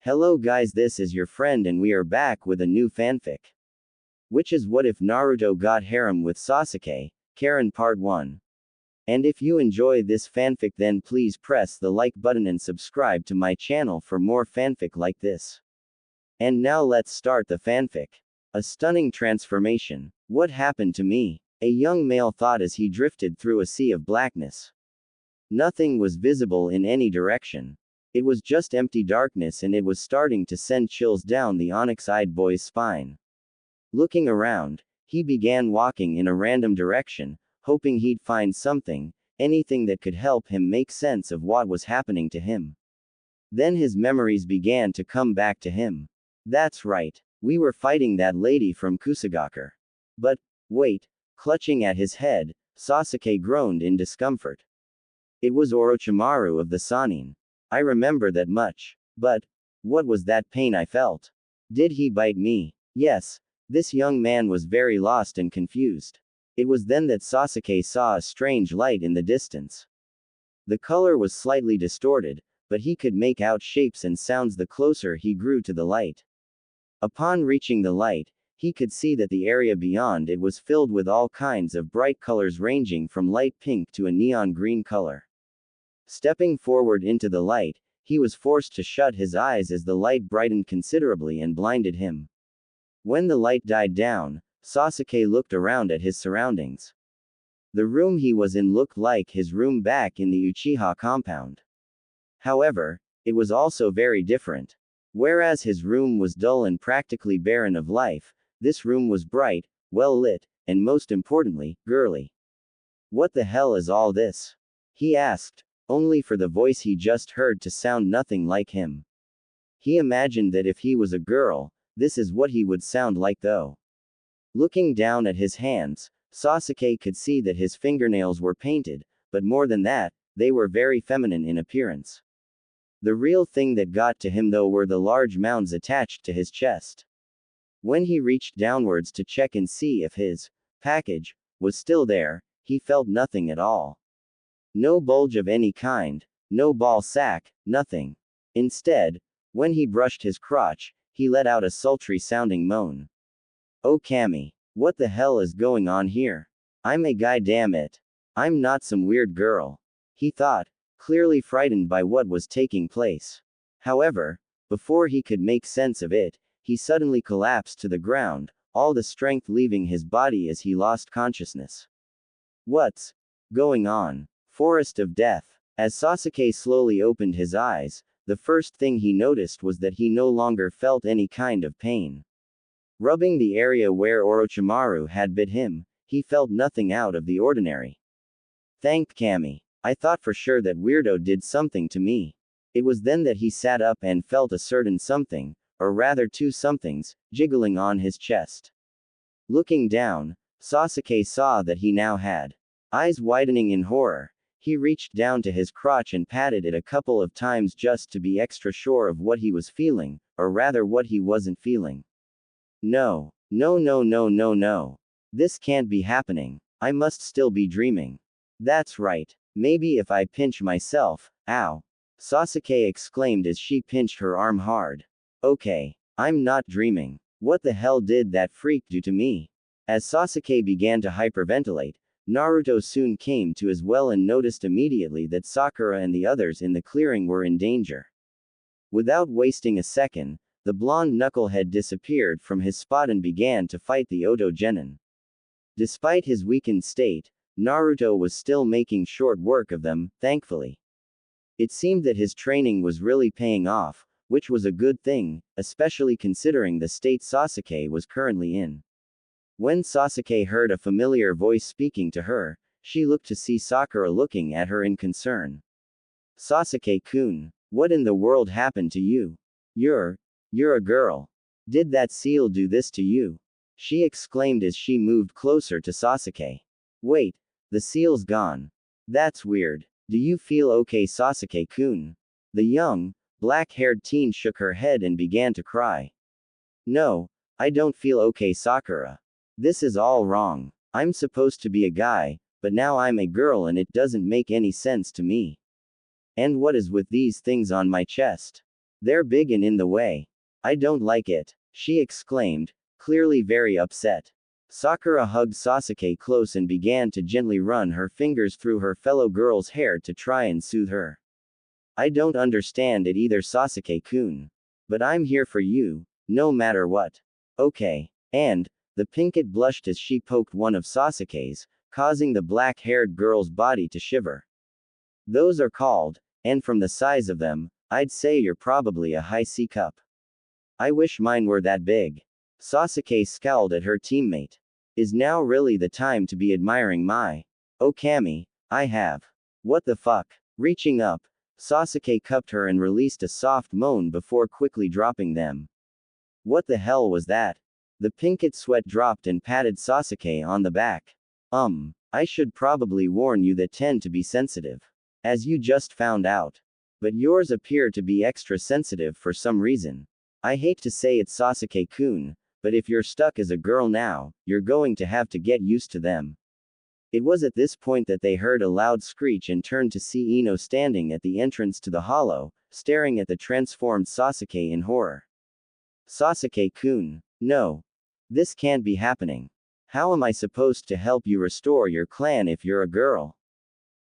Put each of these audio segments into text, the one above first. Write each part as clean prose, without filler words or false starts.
Hello guys, this is your friend and we are back with a new fanfic. Which is What If Naruto Got Harem with Sasuke, Karin Part 1. And if you enjoy this fanfic then please press the like button and subscribe to my channel for more fanfic like this. And now let's start the fanfic. A stunning transformation. What happened to me? A young male thought as he drifted through a sea of blackness. Nothing was visible in any direction. It was just empty darkness and it was starting to send chills down the onyx-eyed boy's spine. Looking around, he began walking in a random direction, hoping he'd find something, anything that could help him make sense of what was happening to him. Then his memories began to come back to him. That's right, we were fighting that lady from Kusagaker. But, wait, clutching at his head, Sasuke groaned in discomfort. It was Orochimaru of the Sannin. I remember that much. But, what was that pain I felt? Did he bite me? Yes. This young man was very lost and confused. It was then that Sasuke saw a strange light in the distance. The color was slightly distorted, but he could make out shapes and sounds the closer he grew to the light. Upon reaching the light, he could see that the area beyond it was filled with all kinds of bright colors ranging from light pink to a neon green color. Stepping forward into the light, he was forced to shut his eyes as the light brightened considerably and blinded him. When the light died down, Sasuke looked around at his surroundings. The room he was in looked like his room back in the Uchiha compound. However, it was also very different. Whereas his room was dull and practically barren of life, this room was bright, well lit, and most importantly, girly. What the hell is all this? He asked, only for the voice he just heard to sound nothing like him. He imagined that if he was a girl, this is what he would sound like though. Looking down at his hands, Sasuke could see that his fingernails were painted, but more than that, they were very feminine in appearance. The real thing that got to him though were the large mounds attached to his chest. When he reached downwards to check and see if his package was still there, he felt nothing at all. No bulge of any kind, no ball sack, nothing. Instead, when he brushed his crotch, he let out a sultry sounding moan. Oh Cammy, what the hell is going on here? I'm a guy, damn it. I'm not some weird girl. He thought, clearly frightened by what was taking place. However, before he could make sense of it, he suddenly collapsed to the ground, all the strength leaving his body as he lost consciousness. What's going on? Forest of Death. As Sasuke slowly opened his eyes, the first thing he noticed was that he no longer felt any kind of pain. Rubbing the area where Orochimaru had bit him, he felt nothing out of the ordinary. Thank Kami. I thought for sure that weirdo did something to me. It was then that he sat up and felt a certain something, or rather two somethings, jiggling on his chest. Looking down, Sasuke saw that he now had eyes widening in horror. He reached down to his crotch and patted it a couple of times just to be extra sure of what he was feeling, or rather what he wasn't feeling. No. No. This can't be happening. I must still be dreaming. That's right. Maybe if I pinch myself, ow. Sasuke exclaimed as she pinched her arm hard. Okay. I'm not dreaming. What the hell did that freak do to me? As Sasuke began to hyperventilate, Naruto soon came to as well and noticed immediately that Sakura and the others in the clearing were in danger. Without wasting a second, the blonde knucklehead disappeared from his spot and began to fight the Oto Genin. Despite his weakened state, Naruto was still making short work of them, thankfully. It seemed that his training was really paying off, which was a good thing, especially considering the state Sasuke was currently in. When Sasuke heard a familiar voice speaking to her, she looked to see Sakura looking at her in concern. Sasuke-kun, what in the world happened to you? You're a girl. Did that seal do this to you? She exclaimed as she moved closer to Sasuke. Wait, the seal's gone. That's weird. Do you feel okay, Sasuke-kun? The young, black-haired teen shook her head and began to cry. No, I don't feel okay, Sakura. This is all wrong. I'm supposed to be a guy, but now I'm a girl and it doesn't make any sense to me. And what is with these things on my chest? They're big and in the way. I don't like it, she exclaimed, clearly very upset. Sakura hugged Sasuke close and began to gently run her fingers through her fellow girl's hair to try and soothe her. I don't understand it either, Sasuke-kun. But I'm here for you, no matter what. Okay. And, the Pinkett blushed as she poked one of Sasuke's, causing the black-haired girl's body to shiver. Those are called, and from the size of them, I'd say you're probably a high C cup. I wish mine were that big. Sasuke scowled at her teammate. Is now really the time to be admiring my Okami? I have. What the fuck? Reaching up, Sasuke cupped her and released a soft moan before quickly dropping them. What the hell was that? The Pinkett sweat dropped and patted Sasuke on the back. I should probably warn you that tend to be sensitive. As you just found out. But yours appear to be extra sensitive for some reason. I hate to say it, Sasuke-kun, but if you're stuck as a girl now, you're going to have to get used to them. It was at this point that they heard a loud screech and turned to see Ino standing at the entrance to the hollow, staring at the transformed Sasuke in horror. Sasuke-kun, no. This can't be happening. How am I supposed to help you restore your clan if you're a girl?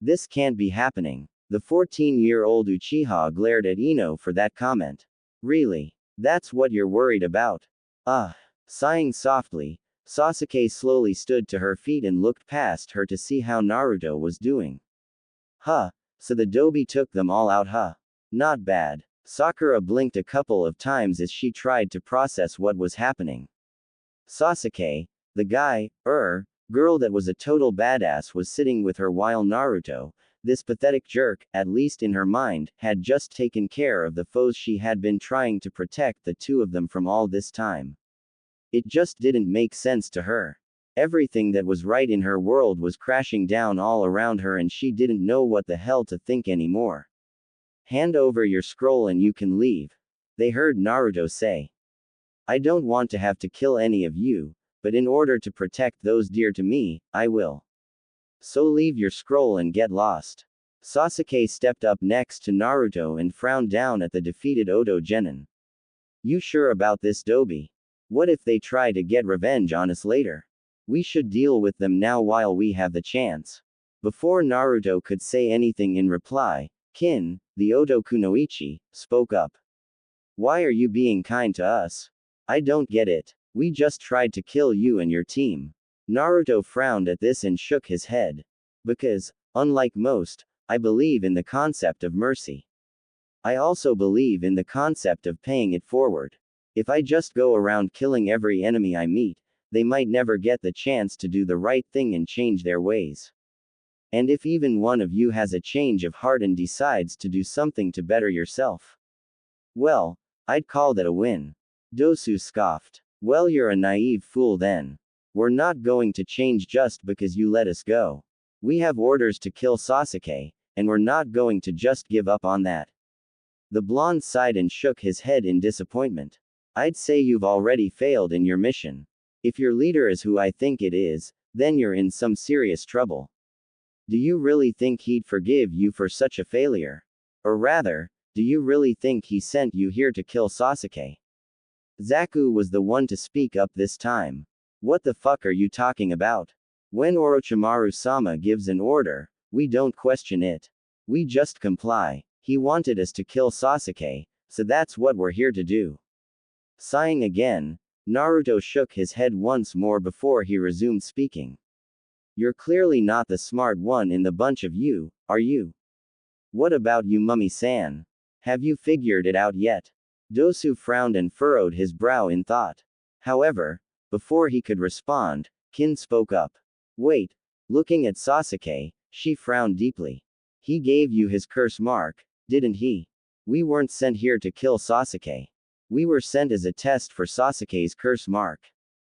This can't be happening. The 14-year-old Uchiha glared at Ino for that comment. Really? That's what you're worried about? Sighing softly, Sasuke slowly stood to her feet and looked past her to see how Naruto was doing. So the Dobi took them all out, Not bad. Sakura blinked a couple of times as she tried to process what was happening. Sasuke, the girl that was a total badass, was sitting with her while Naruto, this pathetic jerk, at least in her mind, had just taken care of the foes she had been trying to protect the two of them from all this time. It just didn't make sense to her. Everything that was right in her world was crashing down all around her and she didn't know what the hell to think anymore. Hand over your scroll and you can leave, they heard Naruto say. I don't want to have to kill any of you, but in order to protect those dear to me, I will. So leave your scroll and get lost. Sasuke stepped up next to Naruto and frowned down at the defeated Oto Genin. You sure about this, Dobi? What if they try to get revenge on us later? We should deal with them now while we have the chance. Before Naruto could say anything in reply, Kin, the Oto Kunoichi, spoke up. Why are you being kind to us? I don't get it. We just tried to kill you and your team. Naruto frowned at this and shook his head. Because, unlike most, I believe in the concept of mercy. I also believe in the concept of paying it forward. If I just go around killing every enemy I meet, they might never get the chance to do the right thing and change their ways. And if even one of you has a change of heart and decides to do something to better yourself, well, I'd call that a win. Dosu scoffed. Well, you're a naive fool then. We're not going to change just because you let us go. We have orders to kill Sasuke, and we're not going to just give up on that. The blonde sighed and shook his head in disappointment. I'd say you've already failed in your mission. If your leader is who I think it is, then you're in some serious trouble. Do you really think he'd forgive you for such a failure? Or rather, do you really think he sent you here to kill Sasuke? Zaku was the one to speak up this time. What the fuck are you talking about? When Orochimaru-sama gives an order, we don't question it. We just comply. He wanted us to kill Sasuke, so that's what we're here to do. Sighing again, Naruto shook his head once more before he resumed speaking. You're clearly not the smart one in the bunch of you, are you? What about you, Mummy-san? Have you figured it out yet? Dosu frowned and furrowed his brow in thought. However, before he could respond, Kin spoke up. Wait. Looking at Sasuke, she frowned deeply. He gave you his curse mark, didn't he? We weren't sent here to kill Sasuke. We were sent as a test for Sasuke's curse mark.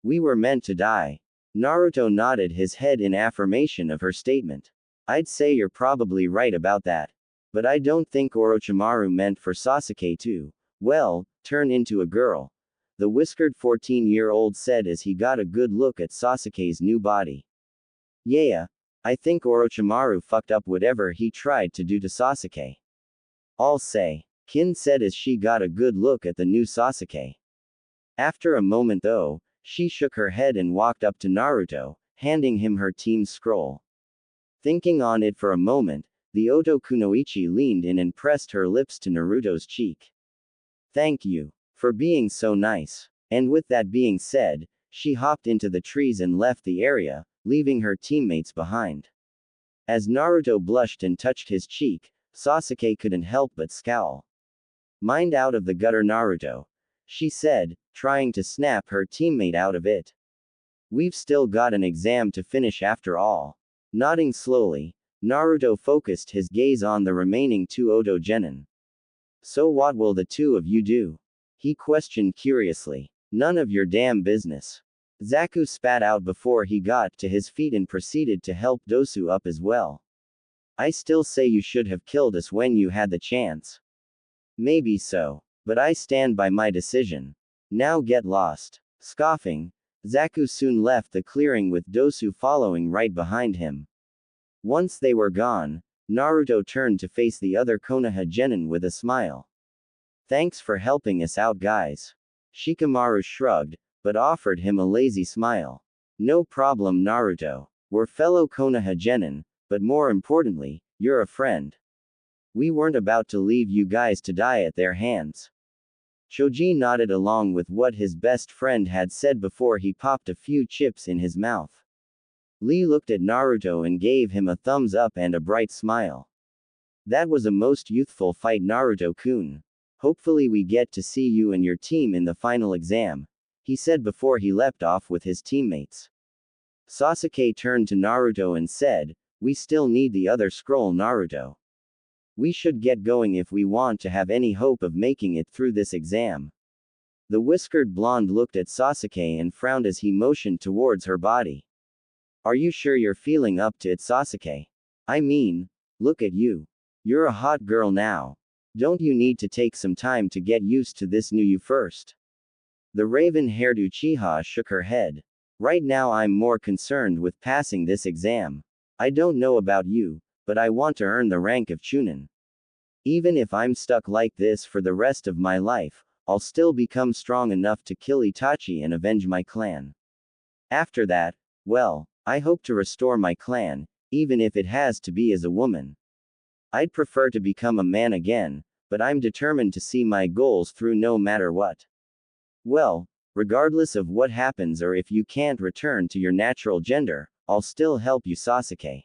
We were meant to die. Naruto nodded his head in affirmation of her statement. I'd say you're probably right about that. But I don't think Orochimaru meant for Sasuke to, well, turn into a girl. The whiskered 14-year-old said as he got a good look at Sasuke's new body. Yeah, I think Orochimaru fucked up whatever he tried to do to Sasuke. I'll say. Kin said as she got a good look at the new Sasuke. After a moment though, she shook her head and walked up to Naruto, handing him her team's scroll. Thinking on it for a moment, the Oto Kunoichi leaned in and pressed her lips to Naruto's cheek. Thank you for being so nice. And with that being said, she hopped into the trees and left the area, leaving her teammates behind. As Naruto blushed and touched his cheek, Sasuke couldn't help but scowl. Mind out of the gutter, Naruto, she said, trying to snap her teammate out of it. We've still got an exam to finish after all. Nodding slowly, Naruto focused his gaze on the remaining two Oto genin. So what will the two of you do? He questioned curiously. None of your damn business. Zaku spat out before he got to his feet and proceeded to help Dosu up as well. I still say you should have killed us when you had the chance. Maybe so. But I stand by my decision. Now get lost. Scoffing, Zaku soon left the clearing with Dosu following right behind him. Once they were gone, Naruto turned to face the other Konoha genin with a smile. Thanks for helping us out, guys. Shikamaru shrugged, but offered him a lazy smile. No problem, Naruto. We're fellow Konoha genin, but more importantly, you're a friend. We weren't about to leave you guys to die at their hands. Choji nodded along with what his best friend had said before he popped a few chips in his mouth. Lee looked at Naruto and gave him a thumbs up and a bright smile. That was a most youthful fight, Naruto-kun. Hopefully we get to see you and your team in the final exam, he said before he leapt off with his teammates. Sasuke turned to Naruto and said, we still need the other scroll, Naruto. We should get going if we want to have any hope of making it through this exam. The whiskered blonde looked at Sasuke and frowned as he motioned towards her body. Are you sure you're feeling up to it, Sasuke? I mean, look at you. You're a hot girl now. Don't you need to take some time to get used to this new you first? The raven-haired Uchiha shook her head. Right now I'm more concerned with passing this exam. I don't know about you, but I want to earn the rank of Chunin. Even if I'm stuck like this for the rest of my life, I'll still become strong enough to kill Itachi and avenge my clan. After that, well, I hope to restore my clan, even if it has to be as a woman. I'd prefer to become a man again, but I'm determined to see my goals through no matter what. Well, regardless of what happens or if you can't return to your natural gender, I'll still help you, Sasuke.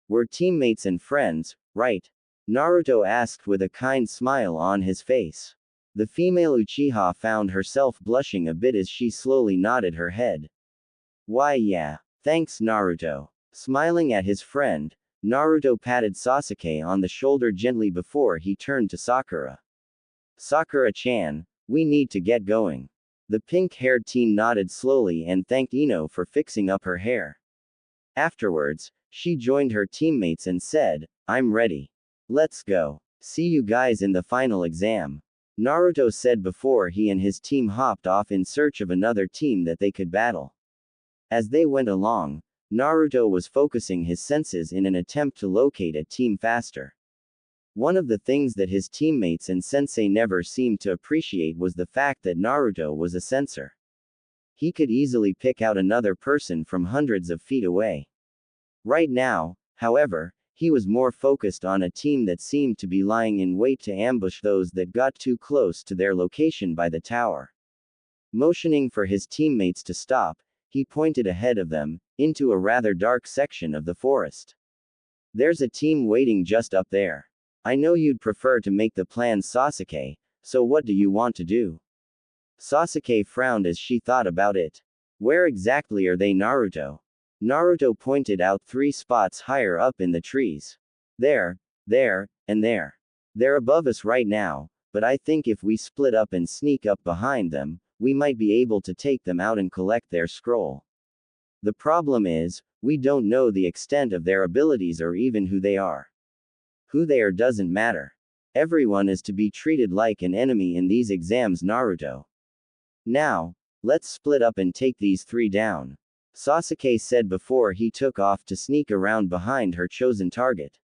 We're teammates and friends, right? Naruto asked with a kind smile on his face. The female Uchiha found herself blushing a bit as she slowly nodded her head. Why yeah, thanks Naruto. Smiling at his friend, Naruto patted Sasuke on the shoulder gently before he turned to Sakura. Sakura-chan, we need to get going. The pink-haired teen nodded slowly and thanked Ino for fixing up her hair. Afterwards, she joined her teammates and said, I'm ready. Let's go. See you guys in the final exam. Naruto said before he and his team hopped off in search of another team that they could battle. As they went along, Naruto was focusing his senses in an attempt to locate a team faster. One of the things that his teammates and sensei never seemed to appreciate was the fact that Naruto was a sensor. He could easily pick out another person from hundreds of feet away. Right now, however, he was more focused on a team that seemed to be lying in wait to ambush those that got too close to their location by the tower. Motioning for his teammates to stop, he pointed ahead of them, into a rather dark section of the forest. There's a team waiting just up there. I know you'd prefer to make the plans, Sasuke, so what do you want to do? Sasuke frowned as she thought about it. Where exactly are they, Naruto? Naruto pointed out 3 spots higher up in the trees. There, and there. They're above us right now, but I think if we split up and sneak up behind them, we might be able to take them out and collect their scroll. The problem is, we don't know the extent of their abilities or even who they are. Who they are doesn't matter. Everyone is to be treated like an enemy in these exams, Naruto. Now, let's split up and take these 3 down. Sasuke said before he took off to sneak around behind her chosen target.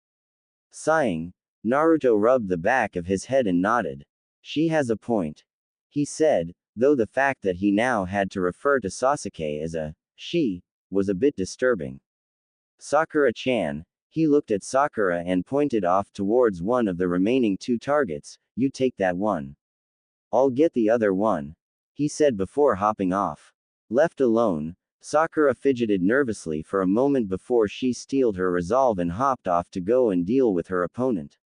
Sighing, Naruto rubbed the back of his head and nodded. She has a point, he said, though the fact that he now had to refer to Sasuke as a she was a bit disturbing. Sakura-chan, he looked at Sakura and pointed off towards one of the remaining two targets. You take that one. I'll get the other one, he said before hopping off. Left alone, Sakura fidgeted nervously for a moment before she steeled her resolve and hopped off to go and deal with her opponent.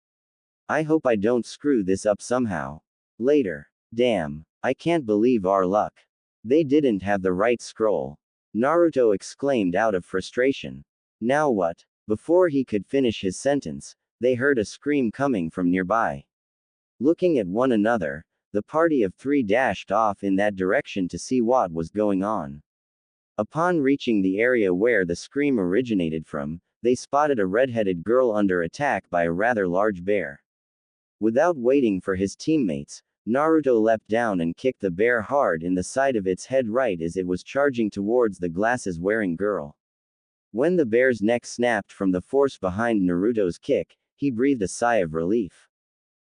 I hope I don't screw this up somehow. Later. Damn, I can't believe our luck. They didn't have the right scroll. Naruto exclaimed out of frustration. Now what? Before he could finish his sentence, they heard a scream coming from nearby. Looking at one another, the party of three dashed off in that direction to see what was going on. Upon reaching the area where the scream originated from, they spotted a red-headed girl under attack by a rather large bear. Without waiting for his teammates, Naruto leapt down and kicked the bear hard in the side of its head right as it was charging towards the glasses-wearing girl. When the bear's neck snapped from the force behind Naruto's kick, he breathed a sigh of relief.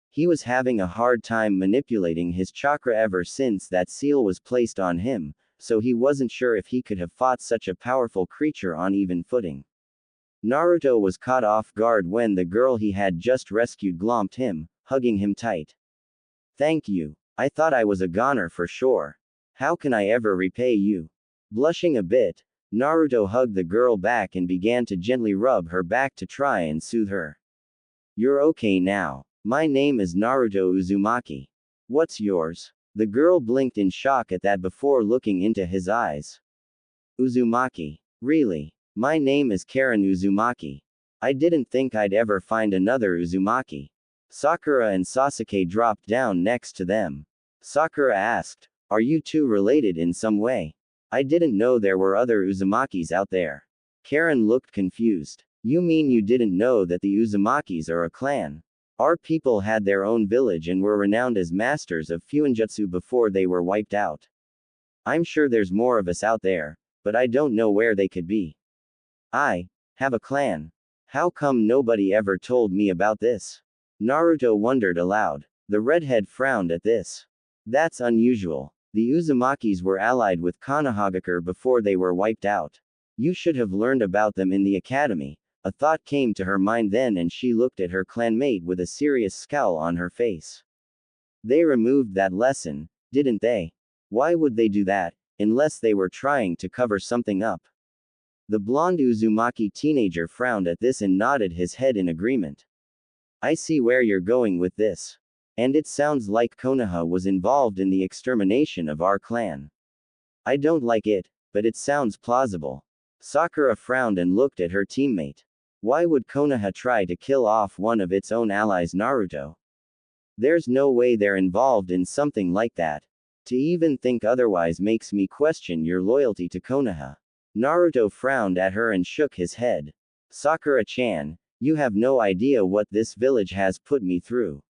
He was having a hard time manipulating his chakra ever since that seal was placed on him, so he wasn't sure if he could have fought such a powerful creature on even footing. Naruto was caught off guard when the girl he had just rescued glomped him, hugging him tight. Thank you. I thought I was a goner for sure. How can I ever repay you? Blushing a bit, Naruto hugged the girl back and began to gently rub her back to try and soothe her. You're okay now. My name is Naruto Uzumaki. What's yours? The girl blinked in shock at that before looking into his eyes. Uzumaki. Really? My name is Karin Uzumaki. I didn't think I'd ever find another Uzumaki. Sakura and Sasuke dropped down next to them. Sakura asked, Are you two related in some way? I didn't know there were other Uzumakis out there. Karin looked confused. You mean you didn't know that the Uzumakis are a clan? Our people had their own village and were renowned as masters of Fuinjutsu before they were wiped out. I'm sure there's more of us out there, but I don't know where they could be. I have a clan. How come nobody ever told me about this? Naruto wondered aloud. The redhead frowned at this. That's unusual. The Uzumakis were allied with Konohagakure before they were wiped out. You should have learned about them in the academy. A thought came to her mind then and she looked at her clanmate with a serious scowl on her face. They removed that lesson, didn't they? Why would they do that, unless they were trying to cover something up? The blonde Uzumaki teenager frowned at this and nodded his head in agreement. I see where you're going with this. And it sounds like Konoha was involved in the extermination of our clan. I don't like it, but it sounds plausible. Sakura frowned and looked at her teammate. Why would Konoha try to kill off one of its own allies, Naruto? There's no way they're involved in something like that. To even think otherwise makes me question your loyalty to Konoha. Naruto frowned at her and shook his head. Sakura-chan, you have no idea what this village has put me through.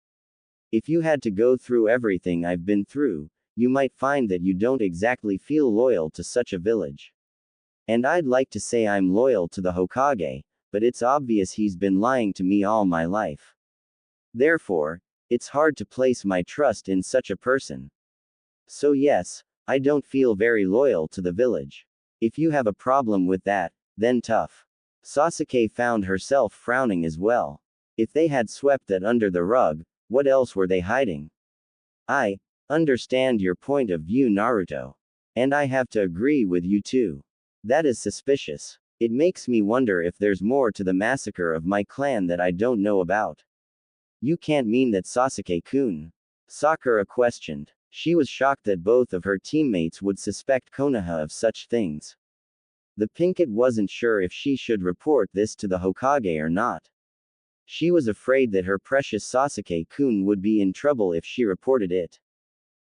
If you had to go through everything I've been through, you might find that you don't exactly feel loyal to such a village. And I'd like to say I'm loyal to the Hokage, but it's obvious he's been lying to me all my life. Therefore, it's hard to place my trust in such a person. So yes, I don't feel very loyal to the village. If you have a problem with that, then tough. Sasuke found herself frowning as well. If they had swept that under the rug, what else were they hiding? I understand your point of view, Naruto. And I have to agree with you too. That is suspicious. It makes me wonder if there's more to the massacre of my clan that I don't know about. You can't mean that Sasuke-kun? Sakura questioned. She was shocked that both of her teammates would suspect Konoha of such things. The Pinkett wasn't sure if she should report this to the Hokage or not. She was afraid that her precious Sasuke-kun would be in trouble if she reported it.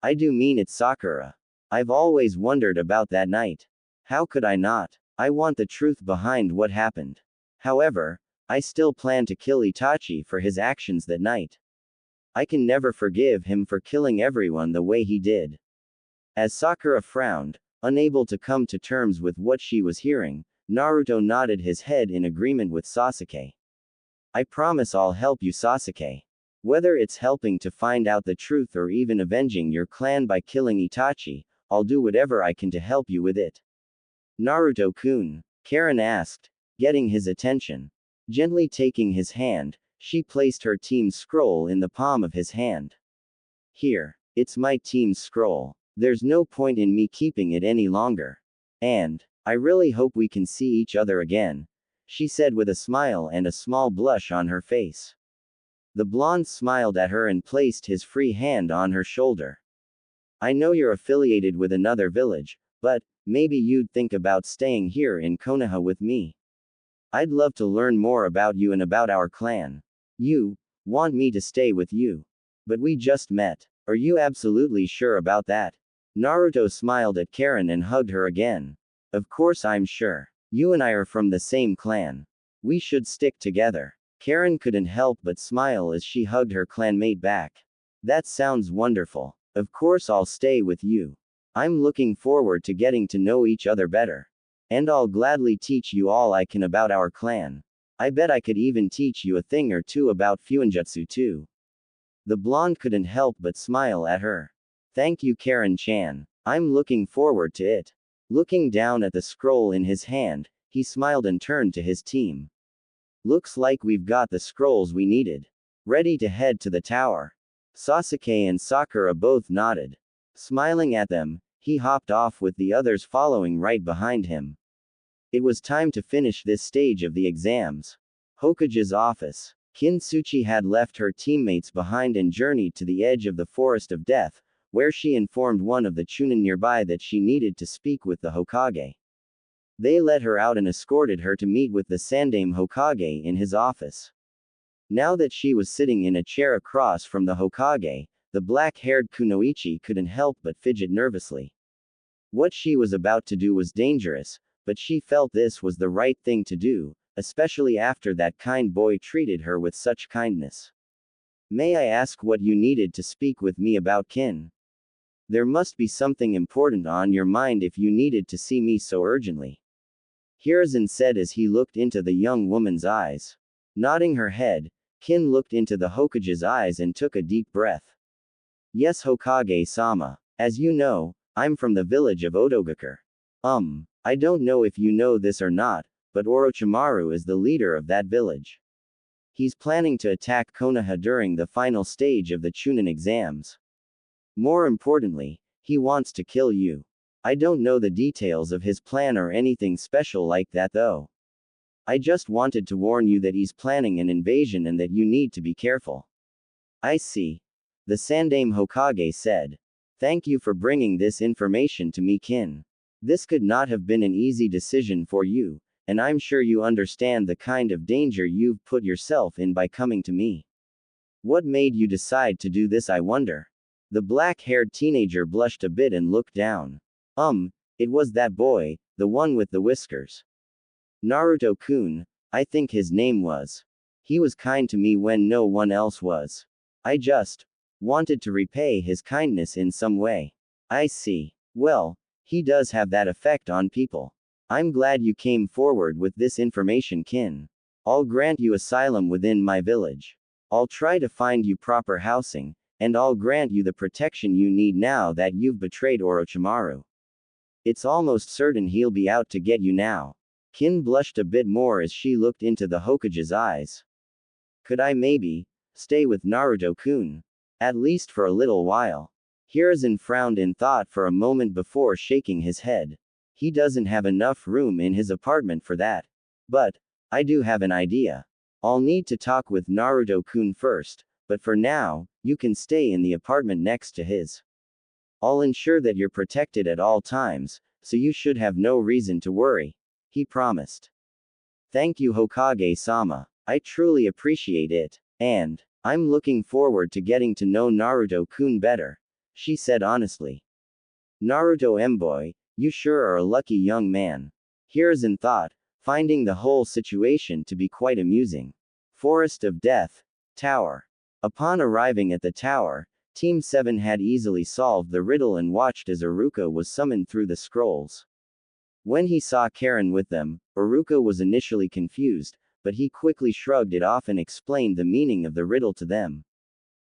I do mean it, Sakura. I've always wondered about that night. How could I not? I want the truth behind what happened. However, I still plan to kill Itachi for his actions that night. I can never forgive him for killing everyone the way he did. As Sakura frowned, unable to come to terms with what she was hearing, Naruto nodded his head in agreement with Sasuke. I promise I'll help you, Sasuke. Whether it's helping to find out the truth or even avenging your clan by killing Itachi, I'll do whatever I can to help you with it. Naruto-kun, Karin asked, getting his attention. Gently taking his hand, she placed her team's scroll in the palm of his hand. Here, it's my team's scroll. There's no point in me keeping it any longer. And, I really hope we can see each other again, she said with a smile and a small blush on her face. The blonde smiled at her and placed his free hand on her shoulder. I know you're affiliated with another village, but maybe you'd think about staying here in Konoha with me. I'd love to learn more about you and about our clan. You want me to stay with you. But we just met. Are you absolutely sure about that? Naruto smiled at Karin and hugged her again. Of course I'm sure. You and I are from the same clan. We should stick together. Karin couldn't help but smile as she hugged her clanmate back. That sounds wonderful. Of course I'll stay with you. I'm looking forward to getting to know each other better. And I'll gladly teach you all I can about our clan. I bet I could even teach you a thing or two about Fuinjutsu too. The blonde couldn't help but smile at her. Thank you, Karin-chan. I'm looking forward to it. Looking down at the scroll in his hand, he smiled and turned to his team. Looks like we've got the scrolls we needed. Ready to head to the tower. Sasuke and Sakura both nodded. Smiling at them, he hopped off with the others following right behind him. It was time to finish this stage of the exams. Hokage's office. Kintsuchi had left her teammates behind and journeyed to the edge of the Forest of Death, where she informed one of the Chunin nearby that she needed to speak with the Hokage. They let her out and escorted her to meet with the Sandaime Hokage in his office. Now that she was sitting in a chair across from the Hokage, the black-haired Kunoichi couldn't help but fidget nervously. What she was about to do was dangerous, but she felt this was the right thing to do, especially after that kind boy treated her with such kindness. May I ask what you needed to speak with me about, Kin? There must be something important on your mind if you needed to see me so urgently. Hiruzen said as he looked into the young woman's eyes. Nodding her head, Kin looked into the Hokage's eyes and took a deep breath. Yes, Hokage-sama. As you know, I'm from the village of Otogakure. I don't know if you know this or not, but Orochimaru is the leader of that village. He's planning to attack Konoha during the final stage of the Chunin exams. More importantly, he wants to kill you. I don't know the details of his plan or anything special like that though. I just wanted to warn you that he's planning an invasion and that you need to be careful. I see. The Sandaime Hokage said. Thank you for bringing this information to me, Kin. This could not have been an easy decision for you, and I'm sure you understand the kind of danger you've put yourself in by coming to me. What made you decide to do this, I wonder? The black-haired teenager blushed a bit and looked down. It was that boy, the one with the whiskers. Naruto-kun, I think his name was. He was kind to me when no one else was. I just wanted to repay his kindness in some way. I see. Well, he does have that effect on people. I'm glad you came forward with this information, Kin. I'll grant you asylum within my village. I'll try to find you proper housing, and I'll grant you the protection you need now that you've betrayed Orochimaru. It's almost certain he'll be out to get you now. Kin blushed a bit more as she looked into the Hokage's eyes. Could I maybe stay with Naruto-kun? At least for a little while. Hiruzen frowned in thought for a moment before shaking his head. He doesn't have enough room in his apartment for that. But I do have an idea. I'll need to talk with Naruto-kun first, but for now, you can stay in the apartment next to his. I'll ensure that you're protected at all times, so you should have no reason to worry. He promised. Thank you, Hokage-sama. I truly appreciate it. And I'm looking forward to getting to know Naruto-kun better, she said honestly. Naruto-boy, you sure are a lucky young man. Hiruzen thought, finding the whole situation to be quite amusing. Forest of Death. Tower. Upon arriving at the tower, Team 7 had easily solved the riddle and watched as Iruka was summoned through the scrolls. When he saw Karin with them, Iruka was initially confused, but he quickly shrugged it off and explained the meaning of the riddle to them.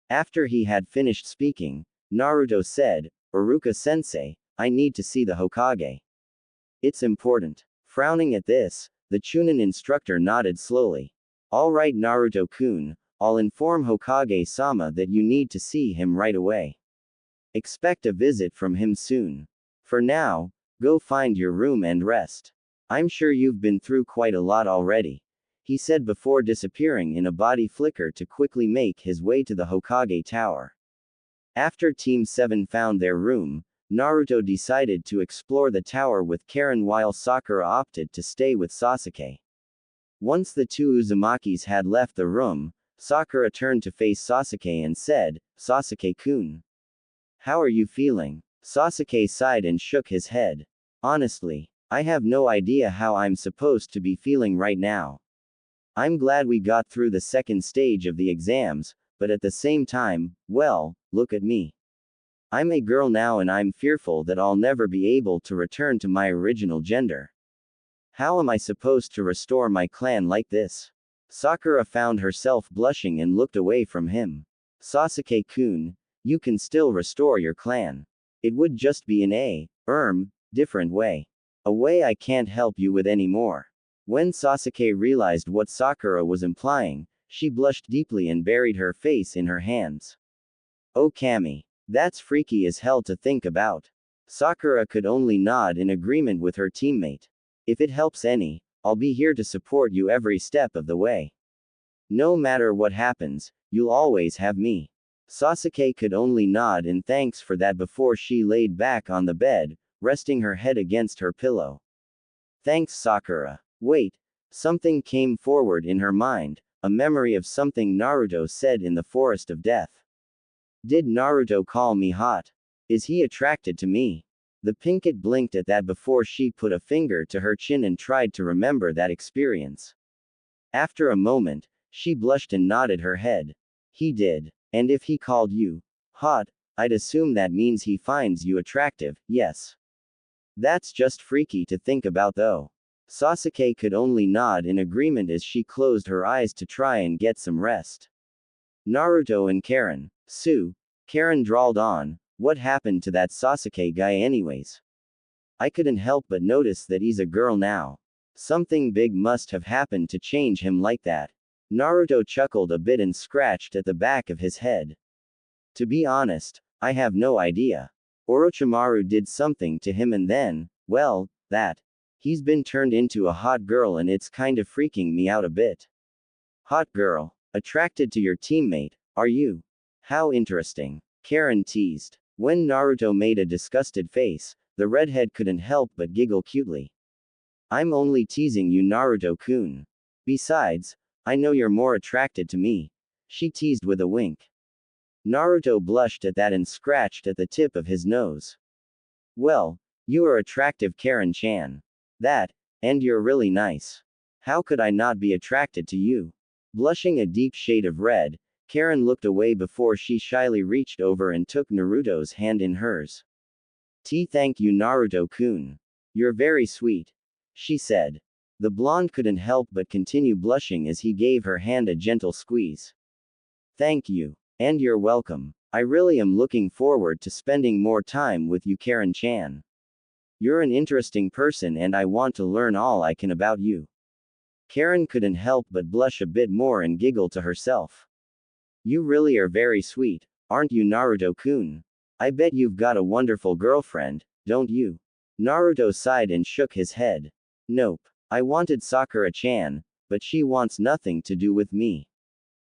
After he had finished speaking, Naruto said, "Uruka-sensei, I need to see the Hokage. It's important." Frowning at this, the Chunin instructor nodded slowly. "All right, Naruto-kun, I'll inform Hokage-sama that you need to see him right away. Expect a visit from him soon. For now, go find your room and rest. I'm sure you've been through quite a lot already," he said before disappearing in a body flicker to quickly make his way to the Hokage Tower. After Team 7 found their room, Naruto decided to explore the tower with Karin while Sakura opted to stay with Sasuke. Once the two Uzumakis had left the room, Sakura turned to face Sasuke and said, "Sasuke-kun. How are you feeling?" Sasuke sighed and shook his head. "Honestly, I have no idea how I'm supposed to be feeling right now. I'm glad we got through the second stage of the exams, but at the same time, well, look at me. I'm a girl now and I'm fearful that I'll never be able to return to my original gender. How am I supposed to restore my clan like this?" Sakura found herself blushing and looked away from him. "Sasuke-kun, you can still restore your clan. It would just be in a, different way. A way I can't help you with anymore." When Sasuke realized what Sakura was implying, she blushed deeply and buried her face in her hands. "Oh Kami. That's freaky as hell to think about." Sakura could only nod in agreement with her teammate. "If it helps any, I'll be here to support you every step of the way. No matter what happens, you'll always have me." Sasuke could only nod in thanks for that before she laid back on the bed, resting her head against her pillow. "Thanks Sakura." Wait. Something came forward in her mind, a memory of something Naruto said in the Forest of Death. Did Naruto call me hot? Is he attracted to me? The Pinkett blinked at that before she put a finger to her chin and tried to remember that experience. After a moment, she blushed and nodded her head. He did. And if he called you hot, I'd assume that means he finds you attractive, yes. That's just freaky to think about though. Sasuke could only nod in agreement as she closed her eyes to try and get some rest. Naruto and Karin. Karin drawled on, "What happened to that Sasuke guy anyways? I couldn't help but notice that he's a girl now. Something big must have happened to change him like that." Naruto chuckled a bit and scratched at the back of his head. "To be honest, I have no idea. Orochimaru did something to him and then, well, he's been turned into a hot girl and it's kind of freaking me out a bit." "Hot girl? Attracted to your teammate, are you? How interesting," Karin teased. When Naruto made a disgusted face, the redhead couldn't help but giggle cutely. "I'm only teasing you Naruto-kun. Besides, I know you're more attracted to me," she teased with a wink. Naruto blushed at that and scratched at the tip of his nose. "Well, you are attractive Karin-chan. And you're really nice. How could I not be attracted to you?" Blushing a deep shade of red, Karin looked away before she shyly reached over and took Naruto's hand in hers. Thank you Naruto-kun. You're very sweet," she said. The blonde couldn't help but continue blushing as he gave her hand a gentle squeeze. "Thank you. And you're welcome. I really am looking forward to spending more time with you Karin-chan. You're an interesting person and I want to learn all I can about you." Karin couldn't help but blush a bit more and giggle to herself. "You really are very sweet, aren't you Naruto-kun? I bet you've got a wonderful girlfriend, don't you?" Naruto sighed and shook his head. "Nope. I wanted Sakura-chan, but she wants nothing to do with me.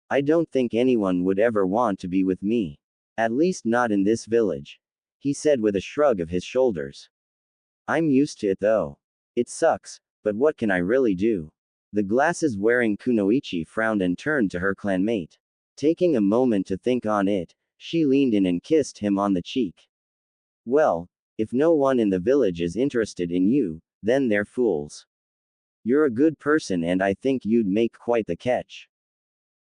I don't think anyone would ever want to be with me. At least not in this village," he said with a shrug of his shoulders. "I'm used to it though. It sucks, but what can I really do?" The glasses-wearing Kunoichi frowned and turned to her clanmate. Taking a moment to think on it, she leaned in and kissed him on the cheek. "Well, if no one in the village is interested in you, then they're fools. You're a good person and I think you'd make quite the catch.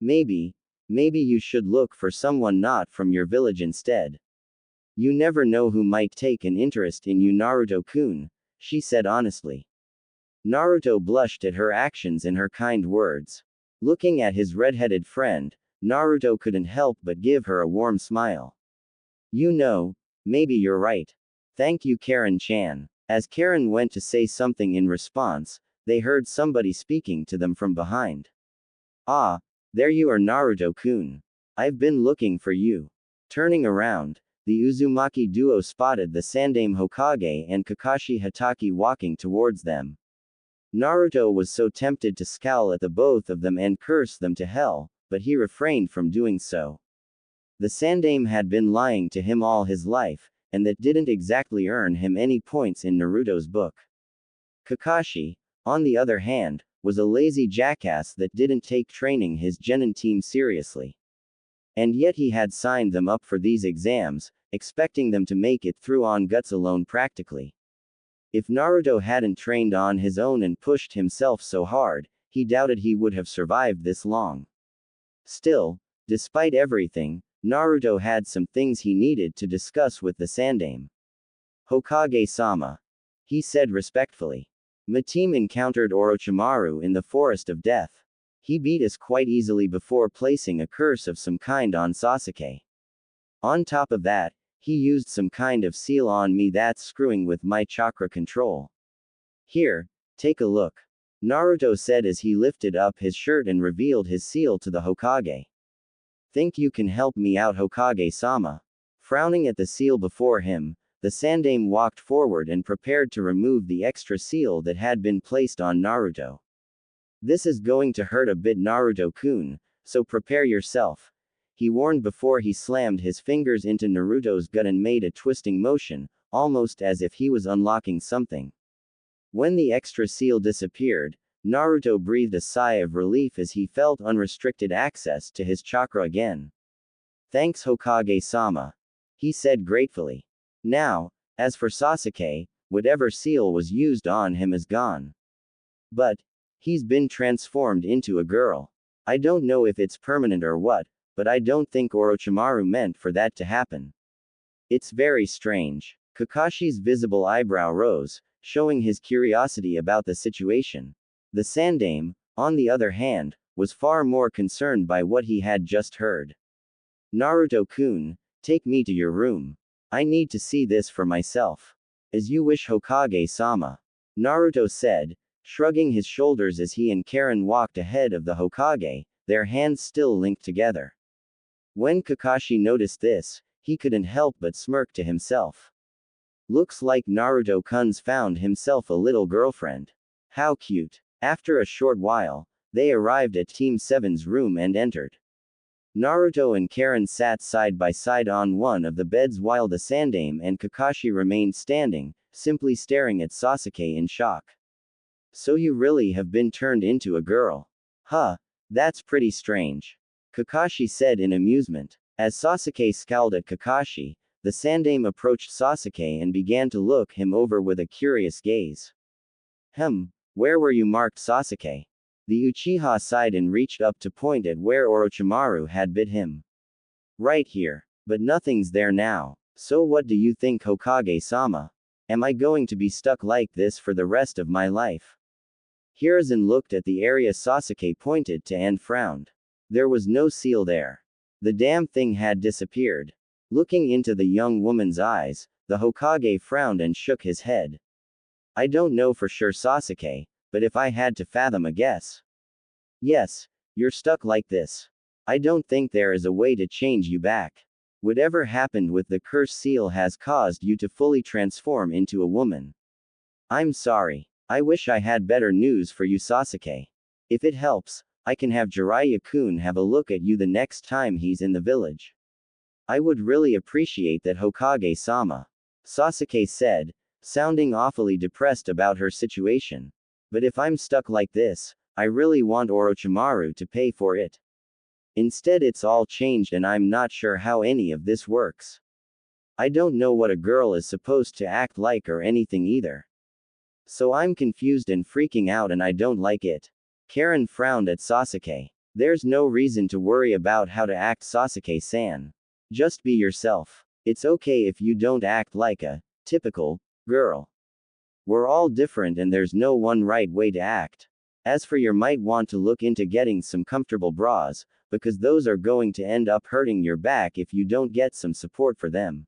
Maybe you should look for someone not from your village instead. You never know who might take an interest in you Naruto-kun," she said honestly. Naruto blushed at her actions and her kind words. Looking at his red-headed friend, Naruto couldn't help but give her a warm smile. You know, maybe you're right. Thank you, Karin-chan. As Karin went to say something in response, they heard somebody speaking to them from behind. Ah, there you are, Naruto-kun. I've been looking for you. Turning around, the Uzumaki duo spotted the Sandaime Hokage and Kakashi Hatake walking towards them. Naruto was so tempted to scowl at the both of them and curse them to hell, but he refrained from doing so. The Sandaime had been lying to him all his life, and that didn't exactly earn him any points in Naruto's book. Kakashi, on the other hand, was a lazy jackass that didn't take training his genin team seriously. And yet he had signed them up for these exams, expecting them to make it through on guts alone practically. If Naruto hadn't trained on his own and pushed himself so hard, he doubted he would have survived this long. Still, despite everything, Naruto had some things he needed to discuss with the Sandaime. Hokage-sama, he said respectfully. My team encountered Orochimaru in the Forest of Death. He beat us quite easily before placing a curse of some kind on Sasuke. On top of that, he used some kind of seal on me that's screwing with my chakra control. Here, take a look. Naruto said as he lifted up his shirt and revealed his seal to the Hokage. Think you can help me out, Hokage-sama? Frowning at the seal before him, the Sandaime walked forward and prepared to remove the extra seal that had been placed on Naruto. This is going to hurt a bit, Naruto-kun, so prepare yourself, he warned before he slammed his fingers into Naruto's gut and made a twisting motion, almost as if he was unlocking something. When the extra seal disappeared, Naruto breathed a sigh of relief as he felt unrestricted access to his chakra again. Thanks, Hokage-sama, he said gratefully. Now, as for Sasuke, whatever seal was used on him is gone. But he's been transformed into a girl. I don't know if it's permanent or what, but I don't think Orochimaru meant for that to happen. It's very strange. Kakashi's visible eyebrow rose, showing his curiosity about the situation. The Sandaime, on the other hand, was far more concerned by what he had just heard. Naruto-kun, take me to your room. I need to see this for myself. As you wish, Hokage-sama, Naruto said, shrugging his shoulders as he and Karin walked ahead of the Hokage, their hands still linked together. When Kakashi noticed this, he couldn't help but smirk to himself. Looks like Naruto-kun's found himself a little girlfriend. How cute. After a short while, they arrived at Team 7's room and entered. Naruto and Karin sat side by side on one of the beds while the Sandaime and Kakashi remained standing, simply staring at Sasuke in shock. So you really have been turned into a girl? Huh, that's pretty strange, Kakashi said in amusement. As Sasuke scowled at Kakashi, the Sandaime approached Sasuke and began to look him over with a curious gaze. Where were you marked, Sasuke? The Uchiha sighed and reached up to point at where Orochimaru had bit him. Right here. But nothing's there now. So what do you think, Hokage-sama? Am I going to be stuck like this for the rest of my life? Hiruzen looked at the area Sasuke pointed to and frowned. There was no seal there. The damn thing had disappeared. Looking into the young woman's eyes, the Hokage frowned and shook his head. I don't know for sure, Sasuke, but if I had to fathom a guess. Yes, you're stuck like this. I don't think there is a way to change you back. Whatever happened with the curse seal has caused you to fully transform into a woman. I'm sorry. I wish I had better news for you, Sasuke. If it helps, I can have Jiraiya-kun have a look at you the next time he's in the village. I would really appreciate that, Hokage-sama, Sasuke said, sounding awfully depressed about her situation. But if I'm stuck like this, I really want Orochimaru to pay for it. Instead, it's all changed and I'm not sure how any of this works. I don't know what a girl is supposed to act like or anything either. So I'm confused and freaking out and I don't like it. Karin frowned at Sasuke. There's no reason to worry about how to act, Sasuke-san. Just be yourself. It's okay if you don't act like a typical girl. We're all different and there's no one right way to act. As for you might want to look into getting some comfortable bras, because those are going to end up hurting your back if you don't get some support for them.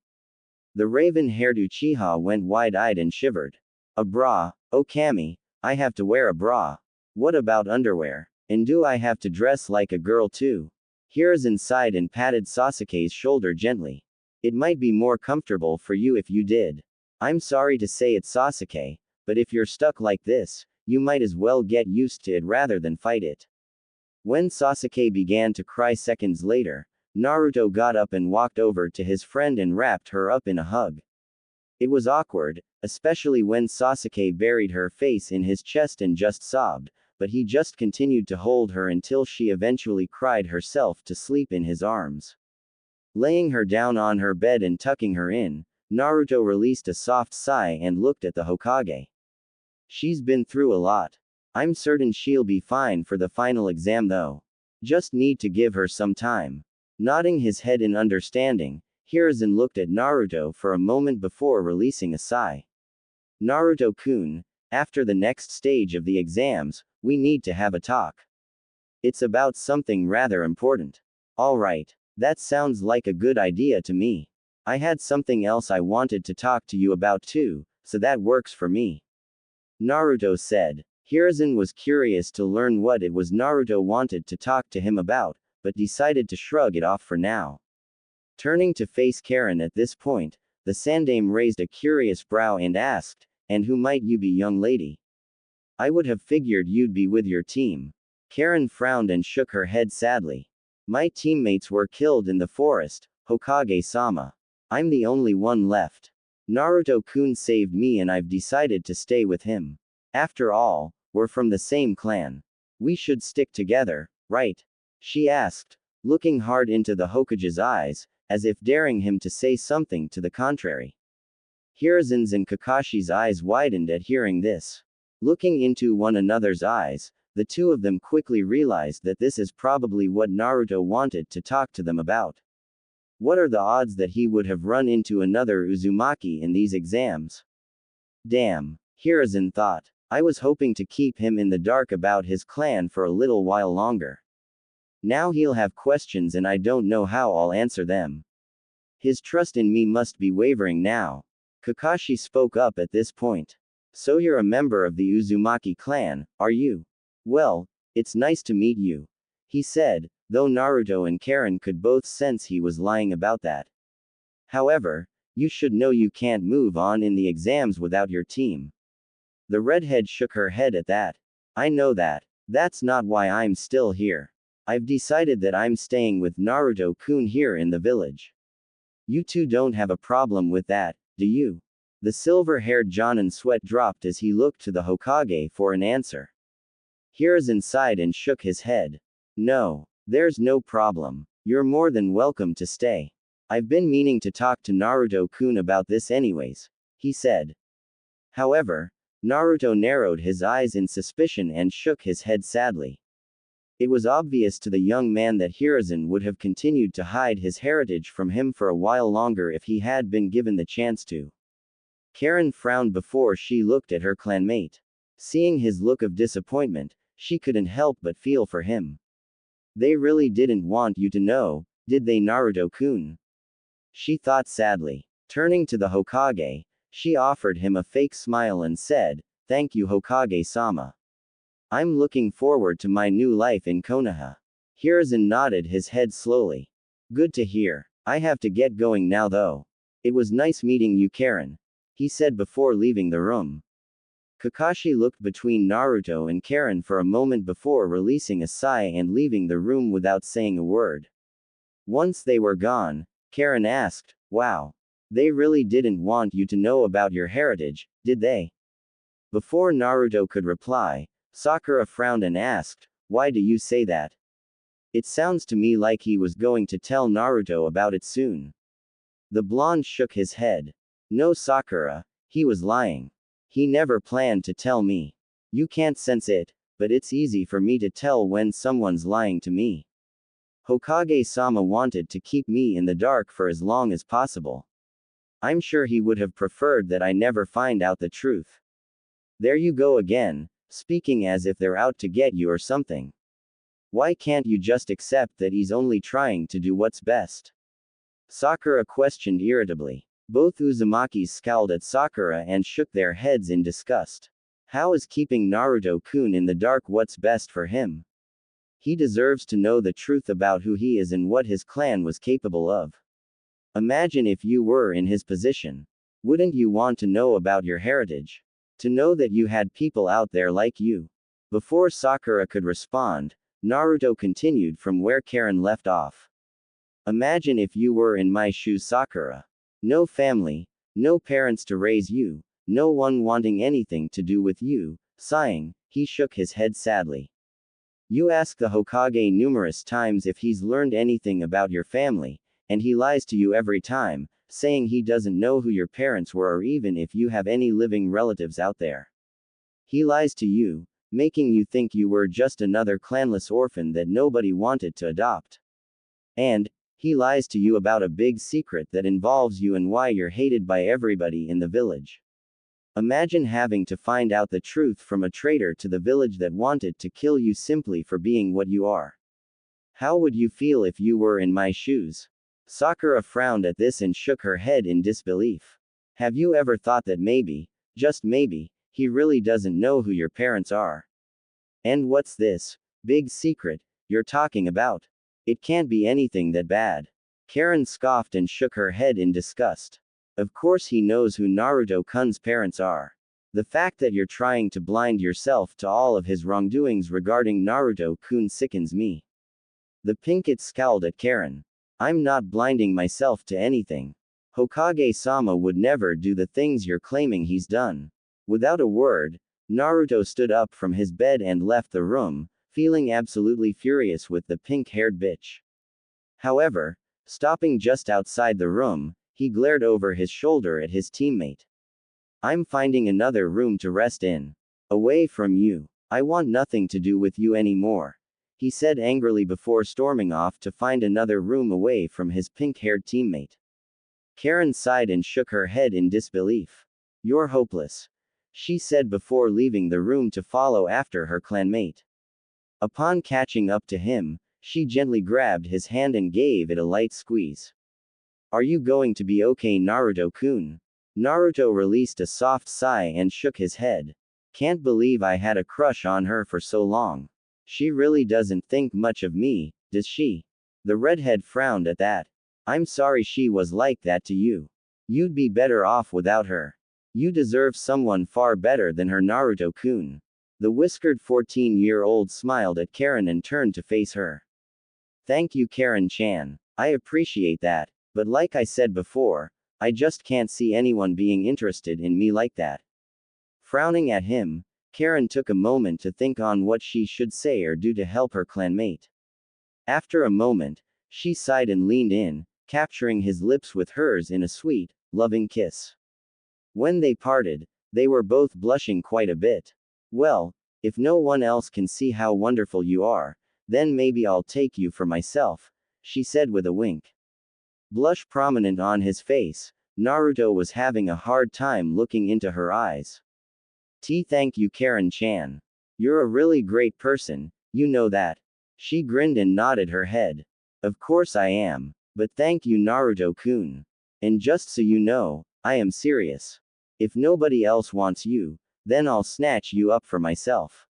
The raven-haired Uchiha went wide-eyed and shivered. A bra? Oh Kami, I have to wear a bra. What about underwear? And do I have to dress like a girl too? Hiruzen sighed and patted Sasuke's shoulder gently. It might be more comfortable for you if you did. I'm sorry to say it Sasuke, but if you're stuck like this, you might as well get used to it rather than fight it. When Sasuke began to cry seconds later, Naruto got up and walked over to his friend and wrapped her up in a hug. It was awkward, especially when Sasuke buried her face in his chest and just sobbed, but he just continued to hold her until she eventually cried herself to sleep in his arms. Laying her down on her bed and tucking her in, Naruto released a soft sigh and looked at the Hokage. She's been through a lot. I'm certain she'll be fine for the final exam though. Just need to give her some time. Nodding his head in understanding, Hiruzen looked at Naruto for a moment before releasing a sigh. Naruto-kun, after the next stage of the exams, we need to have a talk. It's about something rather important. Alright, that sounds like a good idea to me. I had something else I wanted to talk to you about too, so that works for me. Naruto said. Hiruzen was curious to learn what it was Naruto wanted to talk to him about, but decided to shrug it off for now. Turning to face Karin at this point, the Sandame raised a curious brow and asked, "And who might you be, young lady?" "I would have figured you'd be with your team." Karin frowned and shook her head sadly. "My teammates were killed in the forest, Hokage-sama. I'm the only one left. Naruto-kun saved me and I've decided to stay with him. After all, we're from the same clan. We should stick together, right?" she asked, looking hard into the Hokage's eyes, as if daring him to say something to the contrary. Hiruzen's and Kakashi's eyes widened at hearing this. Looking into one another's eyes, the two of them quickly realized that this is probably what Naruto wanted to talk to them about. What are the odds that he would have run into another Uzumaki in these exams? Damn, Hiruzen thought. I was hoping to keep him in the dark about his clan for a little while longer. Now he'll have questions and I don't know how I'll answer them. His trust in me must be wavering now. Kakashi spoke up at this point. So you're a member of the Uzumaki clan, are you? Well, it's nice to meet you, he said, though Naruto and Karin could both sense he was lying about that. However, you should know you can't move on in the exams without your team. The redhead shook her head at that. I know that. That's not why I'm still here. I've decided that I'm staying with Naruto-kun here in the village. You two don't have a problem with that, do you? The silver-haired Jonin sweat dropped as he looked to the Hokage for an answer. Hiruzen sighed and shook his head. No, there's no problem. You're more than welcome to stay. I've been meaning to talk to Naruto-kun about this anyways, he said. However, Naruto narrowed his eyes in suspicion and shook his head sadly. It was obvious to the young man that Hiruzen would have continued to hide his heritage from him for a while longer if he had been given the chance to. Karin frowned before she looked at her clanmate. Seeing his look of disappointment, she couldn't help but feel for him. They really didn't want you to know, did they, Naruto-kun? She thought sadly. Turning to the Hokage, she offered him a fake smile and said, "Thank you, Hokage-sama. I'm looking forward to my new life in Konoha." Hiruzen nodded his head slowly. Good to hear. I have to get going now though. It was nice meeting you, Karin, he said before leaving the room. Kakashi looked between Naruto and Karin for a moment before releasing a sigh and leaving the room without saying a word. Once they were gone, Karin asked, "Wow. They really didn't want you to know about your heritage, did they?" Before Naruto could reply, Sakura frowned and asked, "Why do you say that?" It sounds to me like he was going to tell Naruto about it soon. The blonde shook his head. No, Sakura, he was lying. He never planned to tell me. You can't sense it, but it's easy for me to tell when someone's lying to me. Hokage-sama wanted to keep me in the dark for as long as possible. I'm sure he would have preferred that I never find out the truth. There you go again, speaking as if they're out to get you or something. Why can't you just accept that he's only trying to do what's best? Sakura questioned irritably. Both Uzumakis scowled at Sakura and shook their heads in disgust. How is keeping Naruto-kun in the dark what's best for him? He deserves to know the truth about who he is and what his clan was capable of. Imagine if you were in his position. Wouldn't you want to know about your heritage? To know that you had people out there like you? Before Sakura could respond, Naruto continued from where Karin left off. Imagine if you were in my shoes, Sakura. No family, no parents to raise you, no one wanting anything to do with you. Sighing, he shook his head sadly. You ask the Hokage numerous times if he's learned anything about your family, and he lies to you every time, saying he doesn't know who your parents were or even if you have any living relatives out there. He lies to you, making you think you were just another clanless orphan that nobody wanted to adopt. And he lies to you about a big secret that involves you and why you're hated by everybody in the village. Imagine having to find out the truth from a traitor to the village that wanted to kill you simply for being what you are. How would you feel if you were in my shoes? Sakura frowned at this and shook her head in disbelief. Have you ever thought that maybe, just maybe, he really doesn't know who your parents are? And what's this big secret you're talking about? It can't be anything that bad. Karin scoffed and shook her head in disgust. Of course he knows who Naruto-kun's parents are. The fact that you're trying to blind yourself to all of his wrongdoings regarding Naruto-kun sickens me. The Pinkett scowled at Karin. I'm not blinding myself to anything. Hokage-sama would never do the things you're claiming he's done. Without a word, Naruto stood up from his bed and left the room, feeling absolutely furious with the pink-haired bitch. However, stopping just outside the room, he glared over his shoulder at his teammate. I'm finding another room to rest in. Away from you. I want nothing to do with you anymore, he said angrily before storming off to find another room away from his pink-haired teammate. Karin sighed and shook her head in disbelief. You're hopeless, she said before leaving the room to follow after her clanmate. Upon catching up to him, she gently grabbed his hand and gave it a light squeeze. Are you going to be okay, Naruto-kun? Naruto released a soft sigh and shook his head. Can't believe I had a crush on her for so long. She really doesn't think much of me, does she? The redhead frowned at that. I'm sorry she was like that to you. You'd be better off without her. You deserve someone far better than her, Naruto-kun. The whiskered 14-year-old smiled at Karin and turned to face her. Thank you, Karin-chan. I appreciate that, but like I said before, I just can't see anyone being interested in me like that. Frowning at him, Karin took a moment to think on what she should say or do to help her clanmate. After a moment, she sighed and leaned in, capturing his lips with hers in a sweet, loving kiss. When they parted, they were both blushing quite a bit. Well, if no one else can see how wonderful you are, then maybe I'll take you for myself, she said with a wink. Blush prominent on his face, Naruto was having a hard time looking into her eyes. Thank you, Karin-chan. You're a really great person, you know that. She grinned and nodded her head. Of course I am. But thank you, Naruto-kun. And just so you know, I am serious. If nobody else wants you, then I'll snatch you up for myself.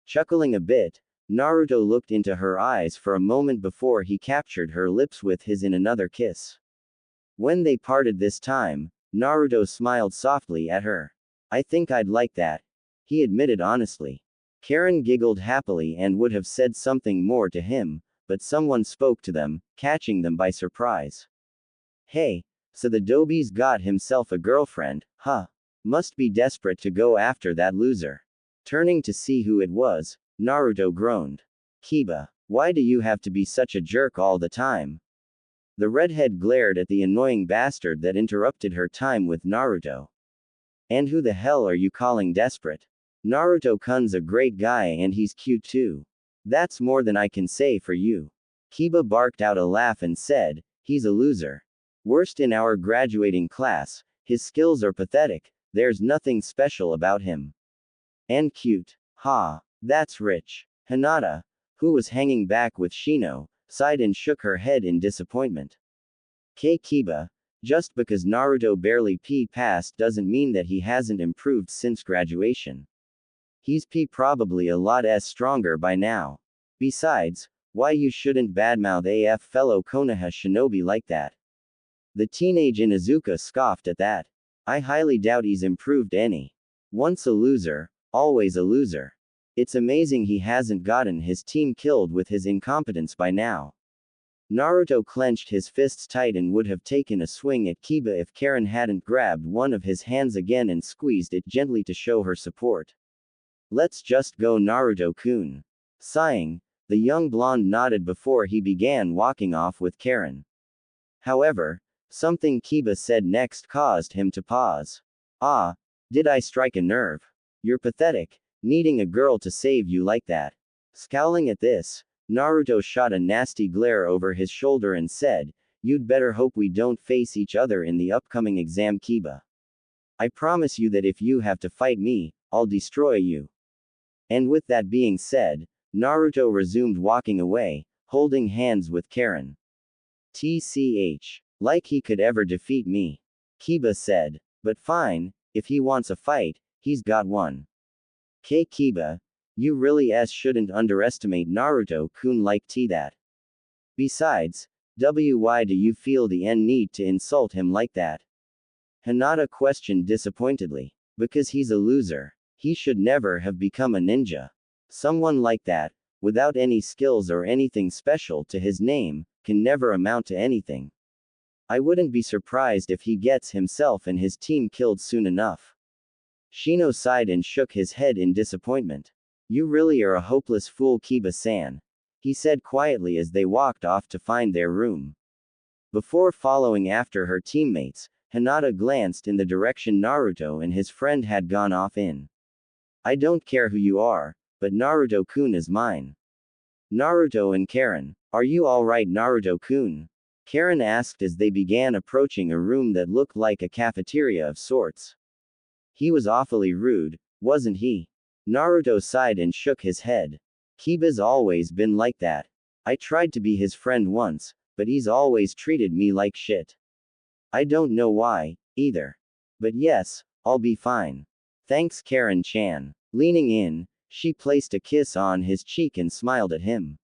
Chuckling a bit, Naruto looked into her eyes for a moment before he captured her lips with his in another kiss. When they parted this time, Naruto smiled softly at her. I think I'd like that, he admitted honestly. Karin giggled happily and would have said something more to him, but someone spoke to them, catching them by surprise. Hey, so the Doby's got himself a girlfriend, huh? Must be desperate to go after that loser. Turning to see who it was, Naruto groaned. Kiba, why do you have to be such a jerk all the time? The redhead glared at the annoying bastard that interrupted her time with Naruto. And who the hell are you calling desperate? Naruto-kun's a great guy and he's cute too. That's more than I can say for you. Kiba barked out a laugh and said, he's a loser. Worst in our graduating class, his skills are pathetic, there's nothing special about him. And cute. Ha. That's rich. Hinata, who was hanging back with Shino, sighed and shook her head in disappointment. Kiba, just because Naruto barely passed doesn't mean that he hasn't improved since graduation. He's probably a lot stronger by now. Besides, why you shouldn't badmouth AF fellow Konoha shinobi like that? The teenage Inuzuka scoffed at that. I highly doubt he's improved any. Once a loser, always a loser. It's amazing he hasn't gotten his team killed with his incompetence by now. Naruto clenched his fists tight and would have taken a swing at Kiba if Karin hadn't grabbed one of his hands again and squeezed it gently to show her support. Let's just go, Naruto-kun. Sighing, the young blonde nodded before he began walking off with Karin. However, something Kiba said next caused him to pause. Ah, did I strike a nerve? You're pathetic, needing a girl to save you like that. Scowling at this, Naruto shot a nasty glare over his shoulder and said, you'd better hope we don't face each other in the upcoming exam, Kiba. I promise you that if you have to fight me, I'll destroy you. And with that being said, Naruto resumed walking away, holding hands with Karin. TCH. Like he could ever defeat me. Kiba said. But fine, if he wants a fight, he's got one. Kiba, you really shouldn't underestimate Naruto-kun like that. Besides, why do you feel the need to insult him like that? Hinata questioned disappointedly. Because he's a loser. He should never have become a ninja. Someone like that, without any skills or anything special to his name, can never amount to anything. I wouldn't be surprised if he gets himself and his team killed soon enough. Shino sighed and shook his head in disappointment. You really are a hopeless fool, Kiba-san, he said quietly as they walked off to find their room. Before following after her teammates, Hinata glanced in the direction Naruto and his friend had gone off in. I don't care who you are, but Naruto-kun is mine. Naruto and Karin, are you alright, Naruto-kun? Karin asked as they began approaching a room that looked like a cafeteria of sorts. He was awfully rude, wasn't he? Naruto sighed and shook his head. Kiba's always been like that. I tried to be his friend once, but he's always treated me like shit. I don't know why, either. But yes, I'll be fine. Thanks, Karin-chan. Leaning in, she placed a kiss on his cheek and smiled at him.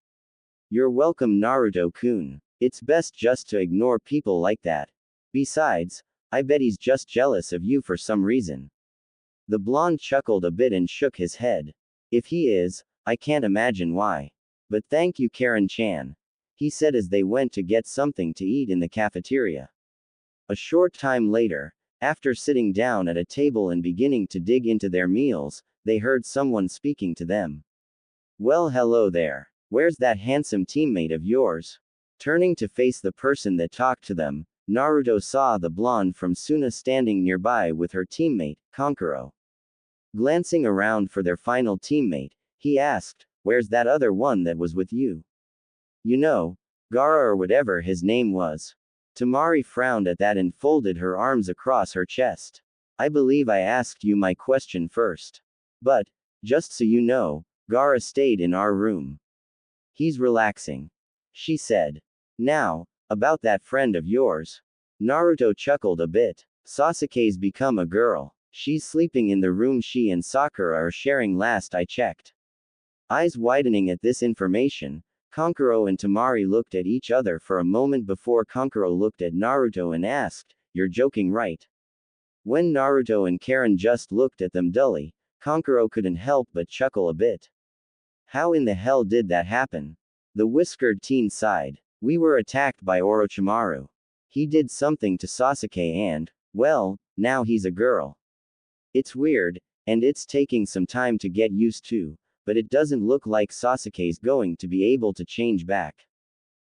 You're welcome, Naruto-kun. It's best just to ignore people like that. Besides, I bet he's just jealous of you for some reason. The blonde chuckled a bit and shook his head. If he is, I can't imagine why. But thank you, Karin-chan, he said as they went to get something to eat in the cafeteria. A short time later, after sitting down at a table and beginning to dig into their meals, they heard someone speaking to them. Well, hello there. Where's that handsome teammate of yours? Turning to face the person that talked to them, Naruto saw the blonde from Suna standing nearby with her teammate, Kankuro. Glancing around for their final teammate, he asked, where's that other one that was with you? You know, Gaara or whatever his name was. Temari frowned at that and folded her arms across her chest. I believe I asked you my question first. But, just so you know, Gaara stayed in our room. He's relaxing. She said. Now, about that friend of yours. Naruto chuckled a bit. Sasuke's become a girl. She's sleeping in the room she and Sakura are sharing last I checked. Eyes widening at this information, Kankuro and Temari looked at each other for a moment before Kankuro looked at Naruto and asked, you're joking, right? When Naruto and Karin just looked at them dully, Kankuro couldn't help but chuckle a bit. How in the hell did that happen? The whiskered teen sighed. We were attacked by Orochimaru. He did something to Sasuke and, well, now he's a girl. It's weird, and it's taking some time to get used to, but it doesn't look like Sasuke's going to be able to change back.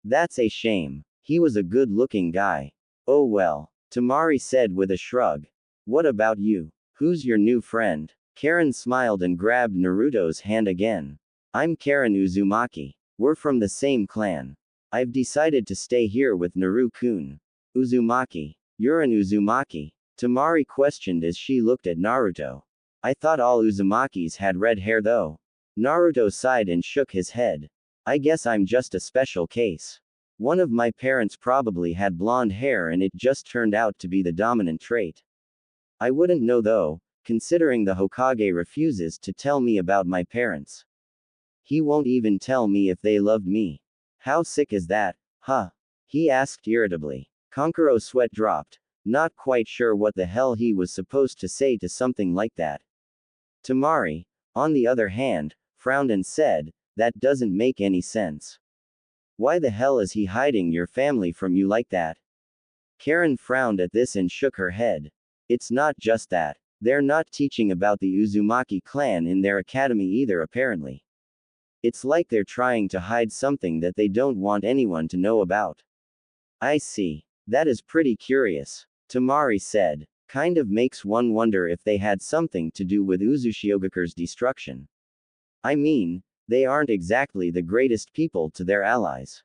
That's a shame. He was a good-looking guy. Oh well, Temari said with a shrug. What about you? Who's your new friend? Karin smiled and grabbed Naruto's hand again. I'm Karin Uzumaki. We're from the same clan. I've decided to stay here with Naru-kun. Uzumaki. You're an Uzumaki? Temari questioned as she looked at Naruto. I thought all Uzumakis had red hair though. Naruto sighed and shook his head. I guess I'm just a special case. One of my parents probably had blonde hair and it just turned out to be the dominant trait. I wouldn't know though, considering the Hokage refuses to tell me about my parents. He won't even tell me if they loved me. How sick is that, huh? He asked irritably. Kankuro's sweat dropped, not quite sure what the hell he was supposed to say to something like that. Temari, on the other hand, frowned and said, that doesn't make any sense. Why the hell is he hiding your family from you like that? Karin frowned at this and shook her head. It's not just that. They're not teaching about the Uzumaki clan in their academy either apparently. It's like they're trying to hide something that they don't want anyone to know about. I see. That is pretty curious. Temari said. Kind of makes one wonder if they had something to do with Uzushiogekure's destruction. I mean, they aren't exactly the greatest people to their allies.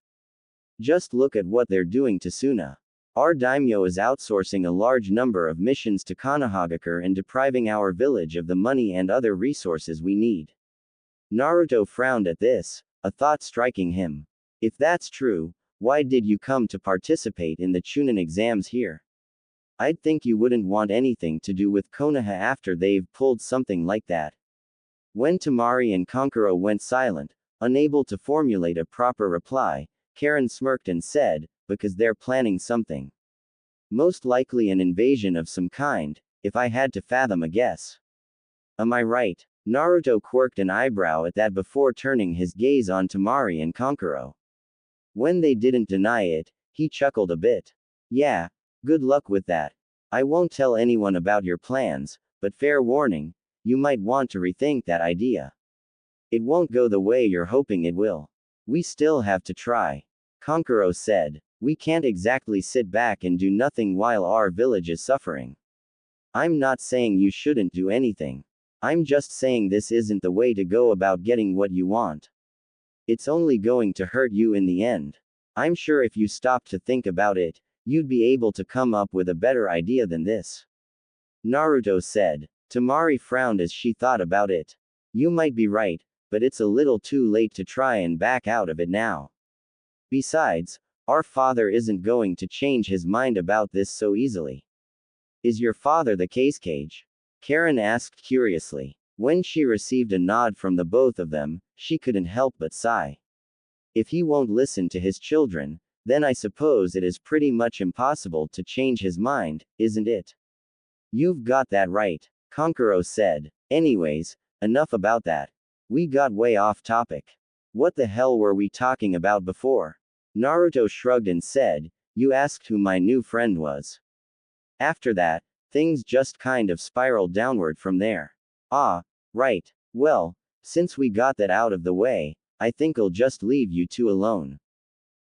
Just look at what they're doing to Suna. Our daimyo is outsourcing a large number of missions to Konohagakure and depriving our village of the money and other resources we need. Naruto frowned at this, a thought striking him. If that's true, why did you come to participate in the Chunin exams here? I'd think you wouldn't want anything to do with Konoha after they've pulled something like that. When Temari and Kankuro went silent, unable to formulate a proper reply, Karin smirked and said, because they're planning something. Most likely an invasion of some kind, if I had to fathom a guess. Am I right? Naruto quirked an eyebrow at that before turning his gaze on Temari and Kankuro. When they didn't deny it, he chuckled a bit. Yeah, good luck with that. I won't tell anyone about your plans, but fair warning, you might want to rethink that idea. It won't go the way you're hoping it will. We still have to try. Kankuro said. We can't exactly sit back and do nothing while our village is suffering. I'm not saying you shouldn't do anything. I'm just saying this isn't the way to go about getting what you want. It's only going to hurt you in the end. I'm sure if you stopped to think about it, you'd be able to come up with a better idea than this. Naruto said. Temari frowned as she thought about it. You might be right, but it's a little too late to try and back out of it now. Besides, our father isn't going to change his mind about this so easily. Is your father the case cage? Karin asked curiously. When she received a nod from the both of them, she couldn't help but sigh. If he won't listen to his children, then I suppose it is pretty much impossible to change his mind, isn't it? You've got that right, Kankuro said. Anyways, enough about that. We got way off topic. What the hell were we talking about before? Naruto shrugged and said, you asked who my new friend was. After that, things just kind of spiraled downward from there. Ah, right. Well, since we got that out of the way, I think I'll just leave you two alone.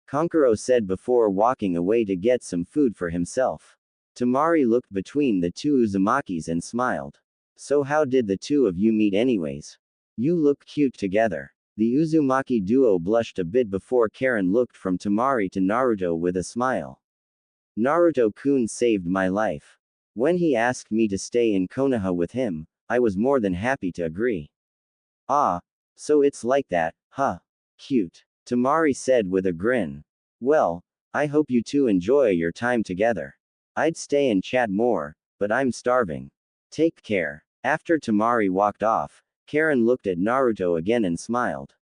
Kankuro said before walking away to get some food for himself. Temari looked between the two Uzumakis and smiled. So how did the two of you meet anyways? You look cute together. The Uzumaki duo blushed a bit before Karin looked from Temari to Naruto with a smile. Naruto-kun saved my life. When he asked me to stay in Konoha with him, I was more than happy to agree. Ah, so it's like that, huh? Cute. Temari said with a grin. Well, I hope you two enjoy your time together. I'd stay and chat more, but I'm starving. Take care. After Temari walked off, Karin looked at Naruto again and smiled.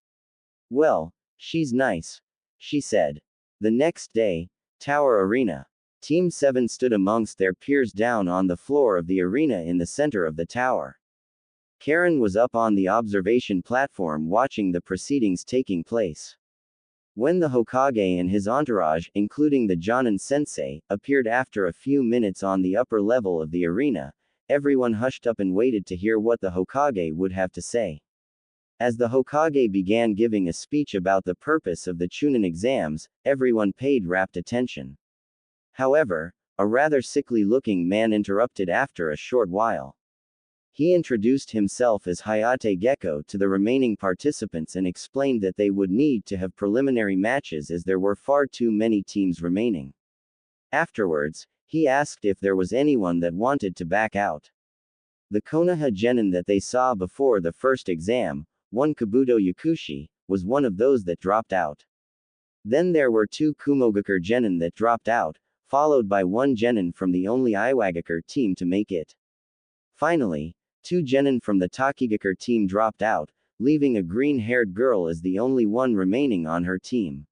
Well, she's nice, she said. The next day, Tower Arena. Team 7 stood amongst their peers down on the floor of the arena in the center of the tower. Karin was up on the observation platform watching the proceedings taking place. When the Hokage and his entourage, including the Jonin sensei, appeared after a few minutes on the upper level of the arena, everyone hushed up and waited to hear what the Hokage would have to say. As the Hokage began giving a speech about the purpose of the Chunin exams, everyone paid rapt attention. However, a rather sickly-looking man interrupted after a short while. He introduced himself as Hayate Gecko to the remaining participants and explained that they would need to have preliminary matches as there were far too many teams remaining. Afterwards, he asked if there was anyone that wanted to back out. The Konoha genin that they saw before the first exam, one Kabuto Yakushi, was one of those that dropped out. Then there were two Kumogakure genin that dropped out, followed by one genin from the only Iwagakure team to make it. Finally, two genin from the Takigakure team dropped out, leaving a green-haired girl as the only one remaining on her team.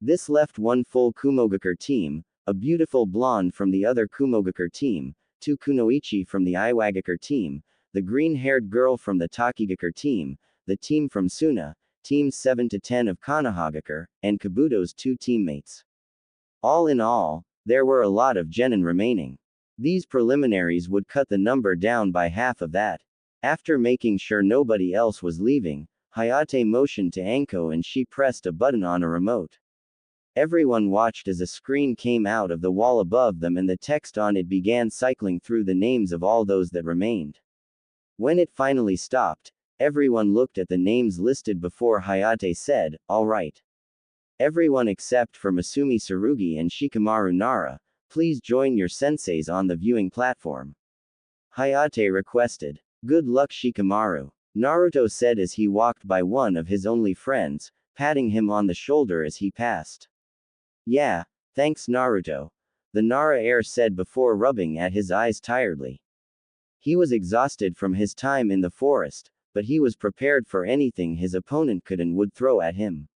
This left one full Kumogakure team, a beautiful blonde from the other Kumogakure team, two Kunoichi from the Iwagakure team, the green-haired girl from the Takigakure team, the team from Suna, teams 7 to 10 of Konohagakure, and Kabuto's two teammates. All in all, there were a lot of genin remaining. These preliminaries would cut the number down by half of that. After making sure nobody else was leaving, Hayate motioned to Anko and she pressed a button on a remote. Everyone watched as a screen came out of the wall above them and the text on it began cycling through the names of all those that remained. When it finally stopped, everyone looked at the names listed before Hayate said, "All right. Everyone except for Masumi Tsurugi and Shikamaru Nara, please join your senseis on the viewing platform." Hayate requested. "Good luck, Shikamaru," Naruto said as he walked by one of his only friends, patting him on the shoulder as he passed. "Yeah, thanks Naruto," the Nara heir said before rubbing at his eyes tiredly. He was exhausted from his time in the forest, but he was prepared for anything his opponent could and would throw at him.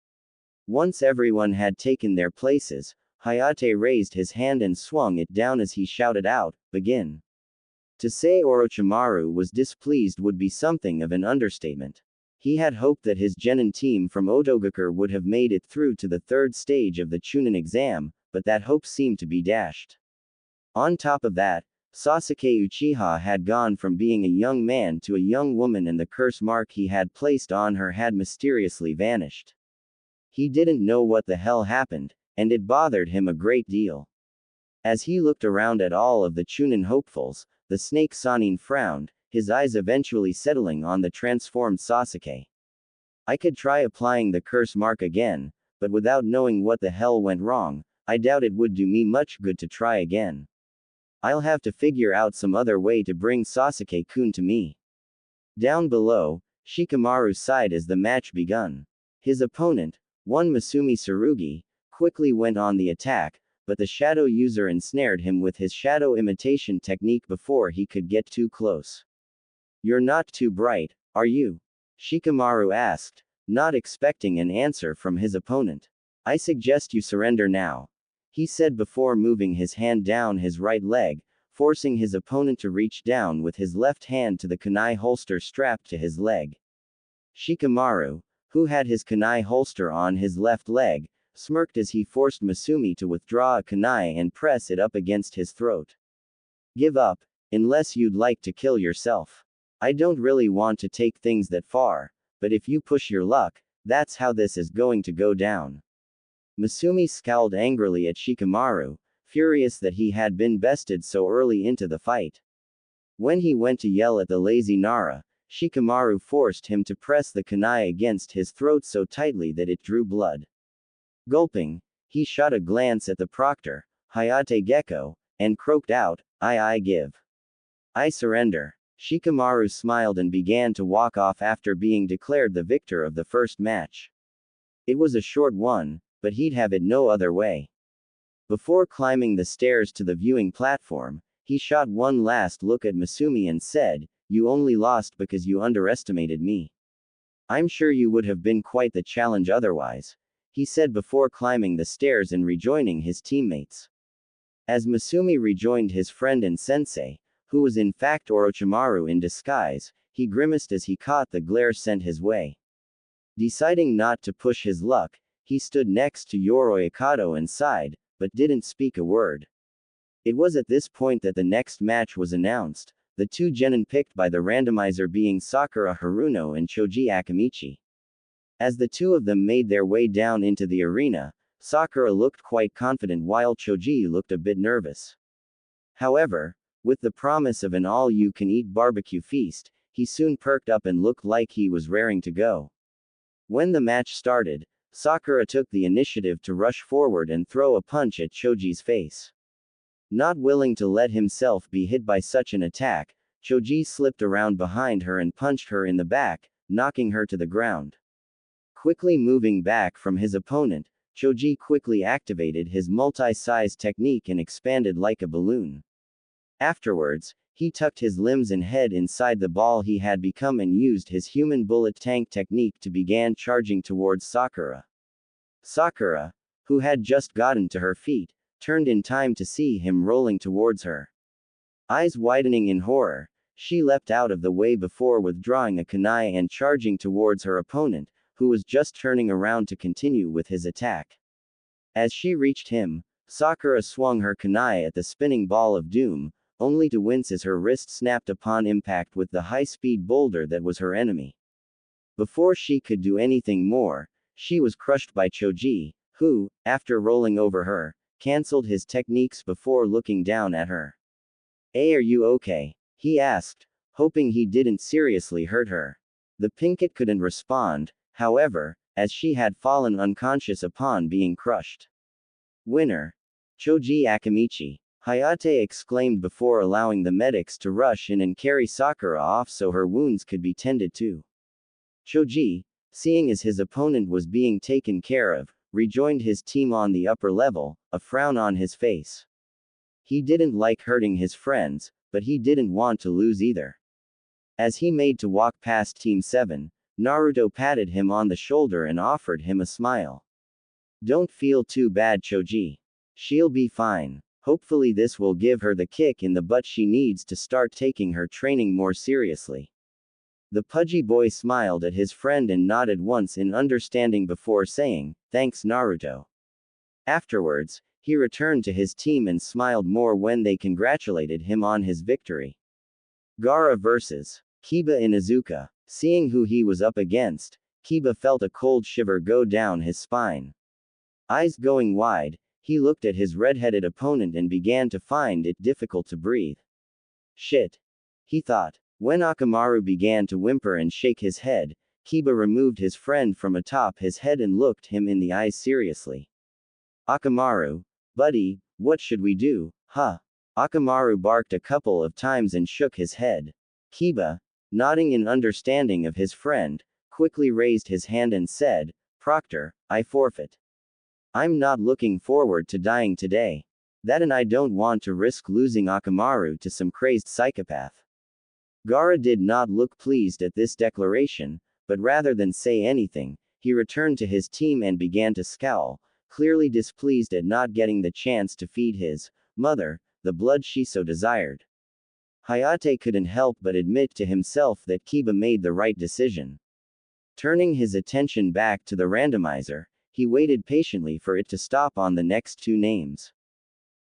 Once everyone had taken their places, Hayate raised his hand and swung it down as he shouted out, "Begin." To say Orochimaru was displeased would be something of an understatement. He had hoped that his genin team from Otogakure would have made it through to the third stage of the Chunin exam, but that hope seemed to be dashed. On top of that, Sasuke Uchiha had gone from being a young man to a young woman and the curse mark he had placed on her had mysteriously vanished. He didn't know what the hell happened, and it bothered him a great deal. As he looked around at all of the Chunin hopefuls, the snake Sanin frowned, his eyes eventually settling on the transformed Sasuke. "I could try applying the curse mark again, but without knowing what the hell went wrong, I doubt it would do me much good to try again. I'll have to figure out some other way to bring Sasuke-kun to me." Down below, Shikamaru sighed as the match begun. His opponent, one Masumi Tsurugi, quickly went on the attack, but the shadow user ensnared him with his shadow imitation technique before he could get too close. "You're not too bright, are you?" Shikamaru asked, not expecting an answer from his opponent. "I suggest you surrender now," he said before moving his hand down his right leg, forcing his opponent to reach down with his left hand to the kunai holster strapped to his leg. Shikamaru, who had his kunai holster on his left leg, smirked as he forced Masumi to withdraw a kunai and press it up against his throat. "Give up, unless you'd like to kill yourself. I don't really want to take things that far, but if you push your luck, that's how this is going to go down." Masumi scowled angrily at Shikamaru, furious that he had been bested so early into the fight. When he went to yell at the lazy Nara, Shikamaru forced him to press the kunai against his throat so tightly that it drew blood. Gulping, he shot a glance at the proctor, Hayate Gecko, and croaked out, I give. I surrender." Shikamaru smiled and began to walk off after being declared the victor of the first match. It was a short one, but he'd have it no other way. Before climbing the stairs to the viewing platform, he shot one last look at Masumi and said, "You only lost because you underestimated me. I'm sure you would have been quite the challenge otherwise," he said before climbing the stairs and rejoining his teammates. As Masumi rejoined his friend and sensei, who was in fact Orochimaru in disguise, he grimaced as he caught the glare sent his way. Deciding not to push his luck, he stood next to Yoroi Akato and sighed, but didn't speak a word. It was at this point that the next match was announced, the two genin picked by the randomizer being Sakura Haruno and Choji Akamichi. As the two of them made their way down into the arena, Sakura looked quite confident while Choji looked a bit nervous. However, with the promise of an all-you-can-eat barbecue feast, he soon perked up and looked like he was raring to go. When the match started, Sakura took the initiative to rush forward and throw a punch at Choji's face. Not willing to let himself be hit by such an attack, Choji slipped around behind her and punched her in the back, knocking her to the ground. Quickly moving back from his opponent, Choji quickly activated his multi-size technique and expanded like a balloon. Afterwards, he tucked his limbs and head inside the ball he had become and used his human bullet tank technique to begin charging towards Sakura. Sakura, who had just gotten to her feet, turned in time to see him rolling towards her. Eyes widening in horror, she leapt out of the way before withdrawing a kunai and charging towards her opponent, who was just turning around to continue with his attack. As she reached him, Sakura swung her kunai at the spinning ball of doom, only to wince as her wrist snapped upon impact with the high-speed boulder that was her enemy. Before she could do anything more, she was crushed by Choji, who, after rolling over her, cancelled his techniques before looking down at her. "Hey, are you okay?" he asked, hoping he didn't seriously hurt her. The Pinkett couldn't respond, however, as she had fallen unconscious upon being crushed. "Winner. Choji Akamichi," Hayate exclaimed before allowing the medics to rush in and carry Sakura off so her wounds could be tended to. Choji, seeing as his opponent was being taken care of, rejoined his team on the upper level, a frown on his face. He didn't like hurting his friends, but he didn't want to lose either. As he made to walk past Team 7, Naruto patted him on the shoulder and offered him a smile. "Don't feel too bad, Choji. She'll be fine. Hopefully this will give her the kick in the butt she needs to start taking her training more seriously." The pudgy boy smiled at his friend and nodded once in understanding before saying, "Thanks, Naruto." Afterwards, he returned to his team and smiled more when they congratulated him on his victory. Gaara vs. Kiba in Izuka. Seeing who he was up against, Kiba felt a cold shiver go down his spine. Eyes going wide, he looked at his red-headed opponent and began to find it difficult to breathe. "Shit," he thought. When Akamaru began to whimper and shake his head, Kiba removed his friend from atop his head and looked him in the eyes seriously. "Akamaru, buddy, what should we do, huh?" Akamaru barked a couple of times and shook his head. Kiba, nodding in understanding of his friend, quickly raised his hand and said, "Proctor, I forfeit. I'm not looking forward to dying today. That and I don't want to risk losing Akamaru to some crazed psychopath." Gaara did not look pleased at this declaration, but rather than say anything, he returned to his team and began to scowl, clearly displeased at not getting the chance to feed his mother the blood she so desired. Hayate couldn't help but admit to himself that Kiba made the right decision. Turning his attention back to the randomizer, he waited patiently for it to stop on the next two names.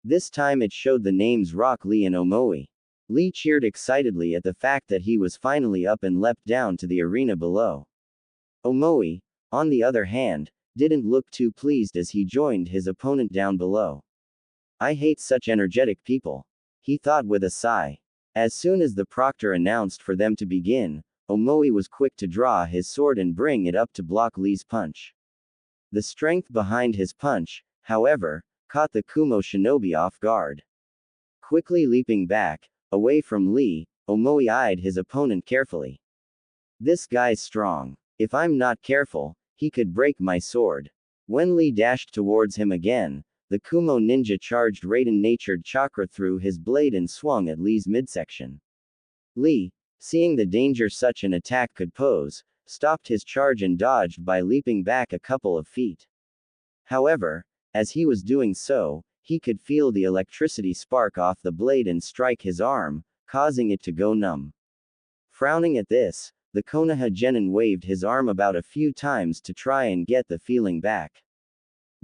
This time it showed the names Rock Lee and Omoi. Lee cheered excitedly at the fact that he was finally up and leapt down to the arena below. Omoi, on the other hand, didn't look too pleased as he joined his opponent down below. "I hate such energetic people," he thought with a sigh. As soon as the proctor announced for them to begin, Omoi was quick to draw his sword and bring it up to block Lee's punch. The strength behind his punch, however, caught the Kumo shinobi off guard. Quickly leaping back, away from Lee, Omoi eyed his opponent carefully. "This guy's strong. If I'm not careful, he could break my sword." When Lee dashed towards him again, the Kumo ninja charged Raiden-natured chakra through his blade and swung at Lee's midsection. Lee, seeing the danger such an attack could pose, stopped his charge and dodged by leaping back a couple of feet. However, as he was doing so, he could feel the electricity spark off the blade and strike his arm, causing it to go numb. Frowning at this, the Konoha Genin waved his arm about a few times to try and get the feeling back.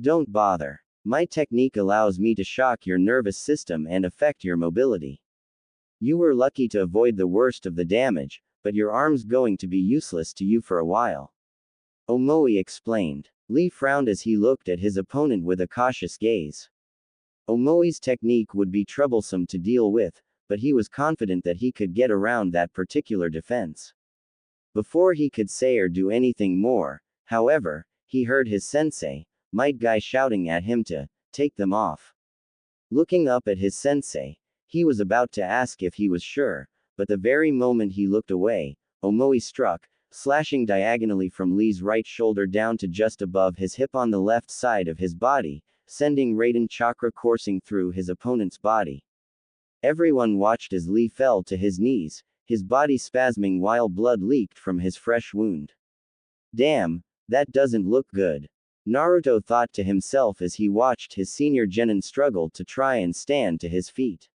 "Don't bother. My technique allows me to shock your nervous system and affect your mobility. You were lucky to avoid the worst of the damage, but your arm's going to be useless to you for a while," Omoi explained. Lee frowned as he looked at his opponent with a cautious gaze. Omoi's technique would be troublesome to deal with, but he was confident that he could get around that particular defense. Before he could say or do anything more, however, he heard his sensei, Might Guy, shouting at him to take them off. Looking up at his sensei, he was about to ask if he was sure, but the very moment he looked away, Omoi struck, slashing diagonally from Lee's right shoulder down to just above his hip on the left side of his body, sending Raiden chakra coursing through his opponent's body. Everyone watched as Lee fell to his knees, his body spasming while blood leaked from his fresh wound. Damn, that doesn't look good. Naruto thought to himself as he watched his senior genin struggle to try and stand to his feet.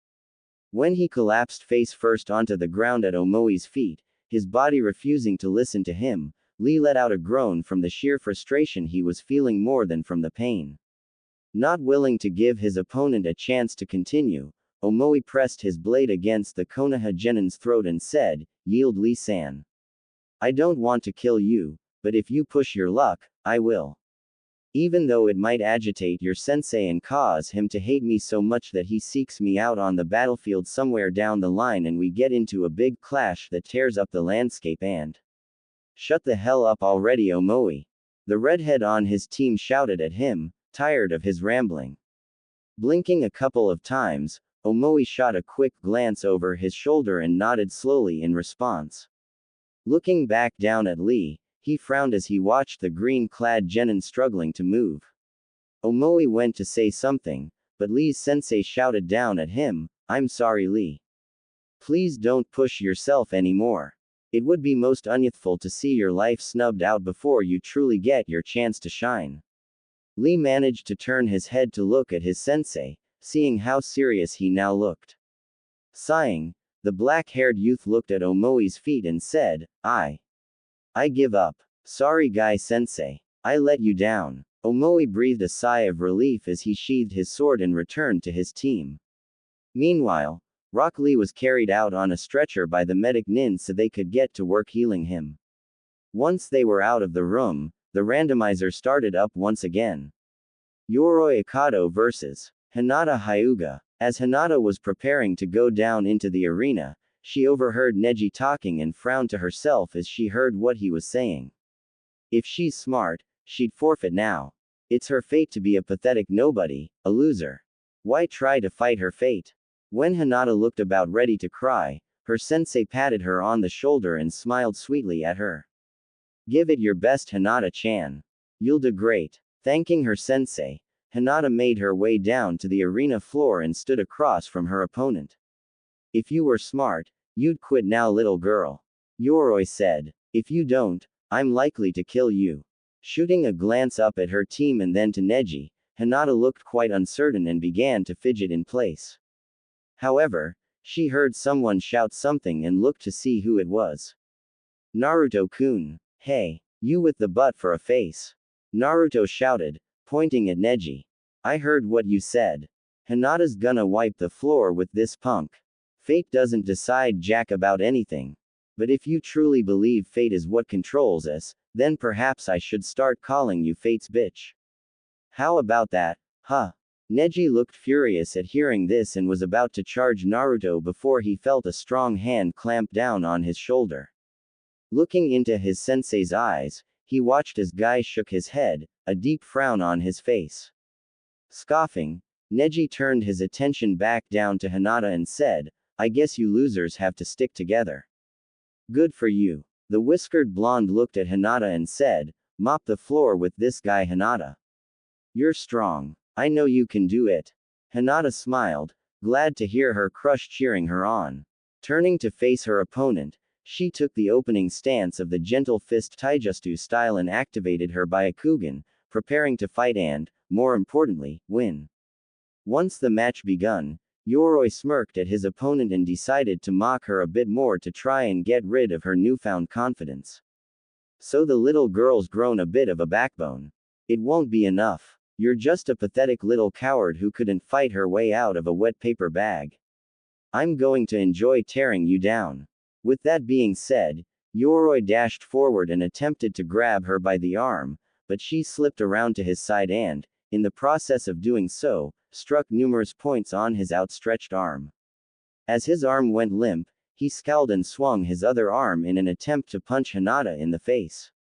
When he collapsed face first onto the ground at Omoi's feet, his body refusing to listen to him, Lee let out a groan from the sheer frustration he was feeling more than from the pain. Not willing to give his opponent a chance to continue, Omoi pressed his blade against the Konoha genin's throat and said, "Yield Lee-san. I don't want to kill you, but if you push your luck, I will. Even though it might agitate your sensei and cause him to hate me so much that he seeks me out on the battlefield somewhere down the line and we get into a big clash that tears up the landscape and—" "Shut the hell up already, Omoi," the redhead on his team shouted at him, tired of his rambling. Blinking a couple of times, Omoi shot a quick glance over his shoulder and nodded slowly in response. Looking back down at Lee, he frowned as he watched the green-clad genin struggling to move. Omoi went to say something, but Lee's sensei shouted down at him, "I'm sorry, Lee. Please don't push yourself anymore. It would be most unyouthful to see your life snubbed out before you truly get your chance to shine." Lee managed to turn his head to look at his sensei, seeing how serious he now looked. Sighing, the black-haired youth looked at Omoi's feet and said, I give up. Sorry guy sensei. I let you down." Omoi breathed a sigh of relief as he sheathed his sword and returned to his team. Meanwhile, Rock Lee was carried out on a stretcher by the medic nin so they could get to work healing him. Once they were out of the room, the randomizer started up once again. Yoroi Ikado vs. Hinata Hyuga. As Hinata was preparing to go down into the arena, she overheard Neji talking and frowned to herself as she heard what he was saying. If she's smart, she'd forfeit now. It's her fate to be a pathetic nobody, a loser. Why try to fight her fate? When Hinata looked about ready to cry, her sensei patted her on the shoulder and smiled sweetly at her. "Give it your best, Hinata-chan. You'll do great." Thanking her sensei, Hinata made her way down to the arena floor and stood across from her opponent. "If you were smart, you'd quit now, little girl," Yoroi said. "If you don't, I'm likely to kill you." Shooting a glance up at her team and then to Neji, Hinata looked quite uncertain and began to fidget in place. However, she heard someone shout something and looked to see who it was. "Naruto-kun. Hey, you with the butt for a face." Naruto shouted, pointing at Neji. "I heard what you said. Hinata's gonna wipe the floor with this punk. Fate doesn't decide jack about anything. But if you truly believe fate is what controls us, then perhaps I should start calling you Fate's bitch. How about that, huh?" Neji looked furious at hearing this and was about to charge Naruto before he felt a strong hand clamp down on his shoulder. Looking into his sensei's eyes, he watched as Guy shook his head, a deep frown on his face. Scoffing, Neji turned his attention back down to Hinata and said, "I guess you losers have to stick together." "Good for you." The whiskered blonde looked at Hinata and said, "Mop the floor with this guy, Hinata. You're strong. I know you can do it." Hinata smiled, glad to hear her crush cheering her on. Turning to face her opponent, she took the opening stance of the gentle fist taijutsu style and activated her Byakugan, preparing to fight and, more importantly, win. Once the match begun, Yoroi smirked at his opponent and decided to mock her a bit more to try and get rid of her newfound confidence. "So the little girl's grown a bit of a backbone. It won't be enough. You're just a pathetic little coward who couldn't fight her way out of a wet paper bag. I'm going to enjoy tearing you down." With that being said, Yoroi dashed forward and attempted to grab her by the arm, but she slipped around to his side and, in the process of doing so, struck numerous points on his outstretched arm. As his arm went limp, he scowled and swung his other arm in an attempt to punch Hinata in the face.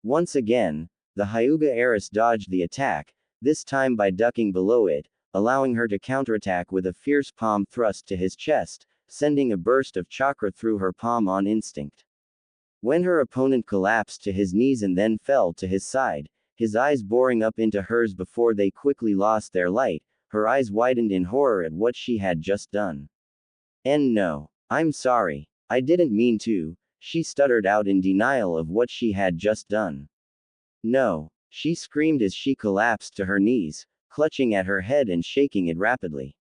Once again, the Hyuga heiress dodged the attack, this time by ducking below it, allowing her to counterattack with a fierce palm thrust to his chest, sending a burst of chakra through her palm on instinct. When her opponent collapsed to his knees and then fell to his side, his eyes boring up into hers before they quickly lost their light, her eyes widened in horror at what she had just done. No. I'm sorry. I didn't mean to, she stuttered out in denial of what she had just done. No, she screamed as she collapsed to her knees, clutching at her head and shaking it rapidly.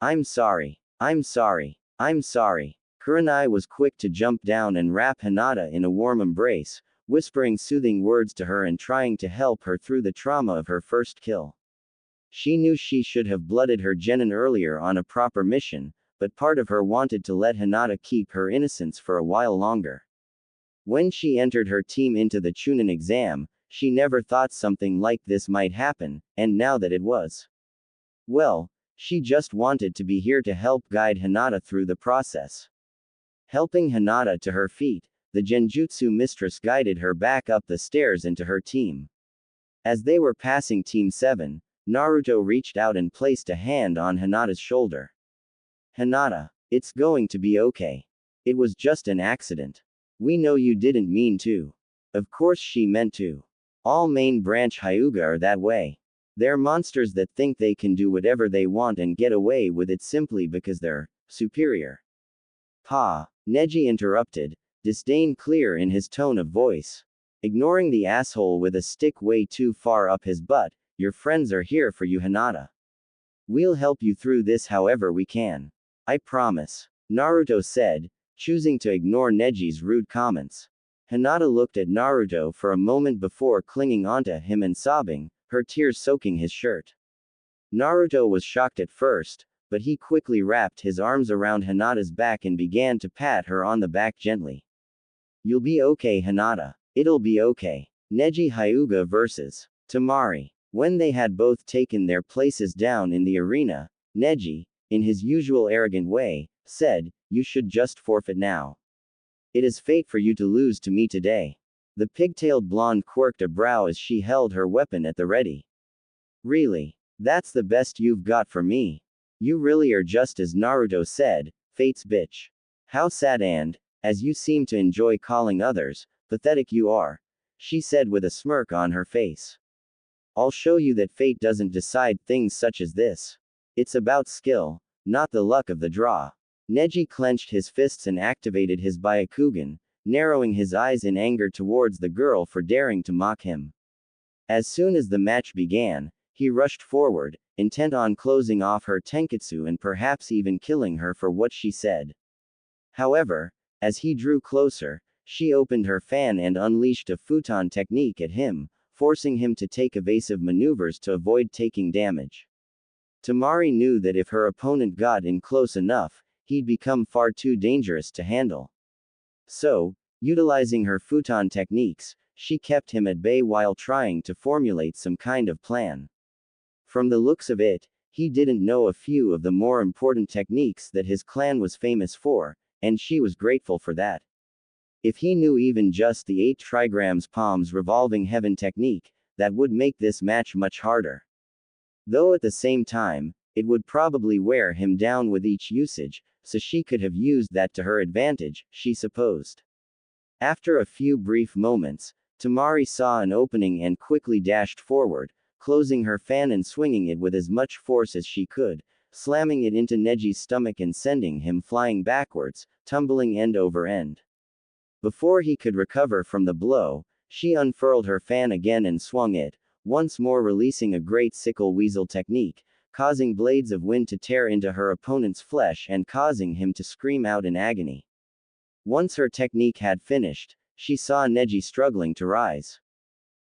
I'm sorry. I'm sorry. I'm sorry. Kurenai was quick to jump down and wrap Hinata in a warm embrace, whispering soothing words to her and trying to help her through the trauma of her first kill. She knew she should have blooded her genin earlier on a proper mission, but part of her wanted to let Hinata keep her innocence for a while longer. When she entered her team into the Chunin exam, she never thought something like this might happen, and now that it was, well, she just wanted to be here to help guide Hinata through the process. Helping Hinata to her feet, the Genjutsu mistress guided her back up the stairs into her team. As they were passing Team 7, Naruto reached out and placed a hand on Hinata's shoulder. Hinata, it's going to be okay. It was just an accident. We know you didn't mean to. Of course she meant to. All main branch Hyuga are that way. They're monsters that think they can do whatever they want and get away with it simply because they're superior. Pa, Neji interrupted, disdain clear in his tone of voice. Ignoring the asshole with a stick way too far up his butt, your friends are here for you, Hinata. We'll help you through this however we can. I promise, Naruto said, choosing to ignore Neji's rude comments. Hinata looked at Naruto for a moment before clinging onto him and sobbing, her tears soaking his shirt. Naruto was shocked at first, but he quickly wrapped his arms around Hinata's back and began to pat her on the back gently. You'll be okay, Hinata. It'll be okay. Neji Hyuga vs. Temari. When they had both taken their places down in the arena, Neji, in his usual arrogant way, said, you should just forfeit now. It is fate for you to lose to me today. The pigtailed blonde quirked a brow as she held her weapon at the ready. Really? That's the best you've got for me? You really are just as Naruto said, fate's bitch. How sad and, as you seem to enjoy calling others, pathetic you are, she said with a smirk on her face. I'll show you that fate doesn't decide things such as this. It's about skill, not the luck of the draw. Neji clenched his fists and activated his Byakugan, narrowing his eyes in anger towards the girl for daring to mock him. As soon as the match began, he rushed forward, intent on closing off her tenketsu and perhaps even killing her for what she said. However, as he drew closer, she opened her fan and unleashed a futon technique at him, forcing him to take evasive maneuvers to avoid taking damage. Temari knew that if her opponent got in close enough, he'd become far too dangerous to handle. So, utilizing her futon techniques, she kept him at bay while trying to formulate some kind of plan. From the looks of it, he didn't know a few of the more important techniques that his clan was famous for, and she was grateful for that. If he knew even just the 8 trigrams palms revolving heaven technique, that would make this match much harder. Though at the same time, it would probably wear him down with each usage, so she could have used that to her advantage, she supposed. After a few brief moments, Temari saw an opening and quickly dashed forward, closing her fan and swinging it with as much force as she could, slamming it into Neji's stomach and sending him flying backwards, tumbling end over end. Before he could recover from the blow, she unfurled her fan again and swung it, once more releasing a great sickle weasel technique, causing blades of wind to tear into her opponent's flesh and causing him to scream out in agony. Once her technique had finished, she saw Neji struggling to rise.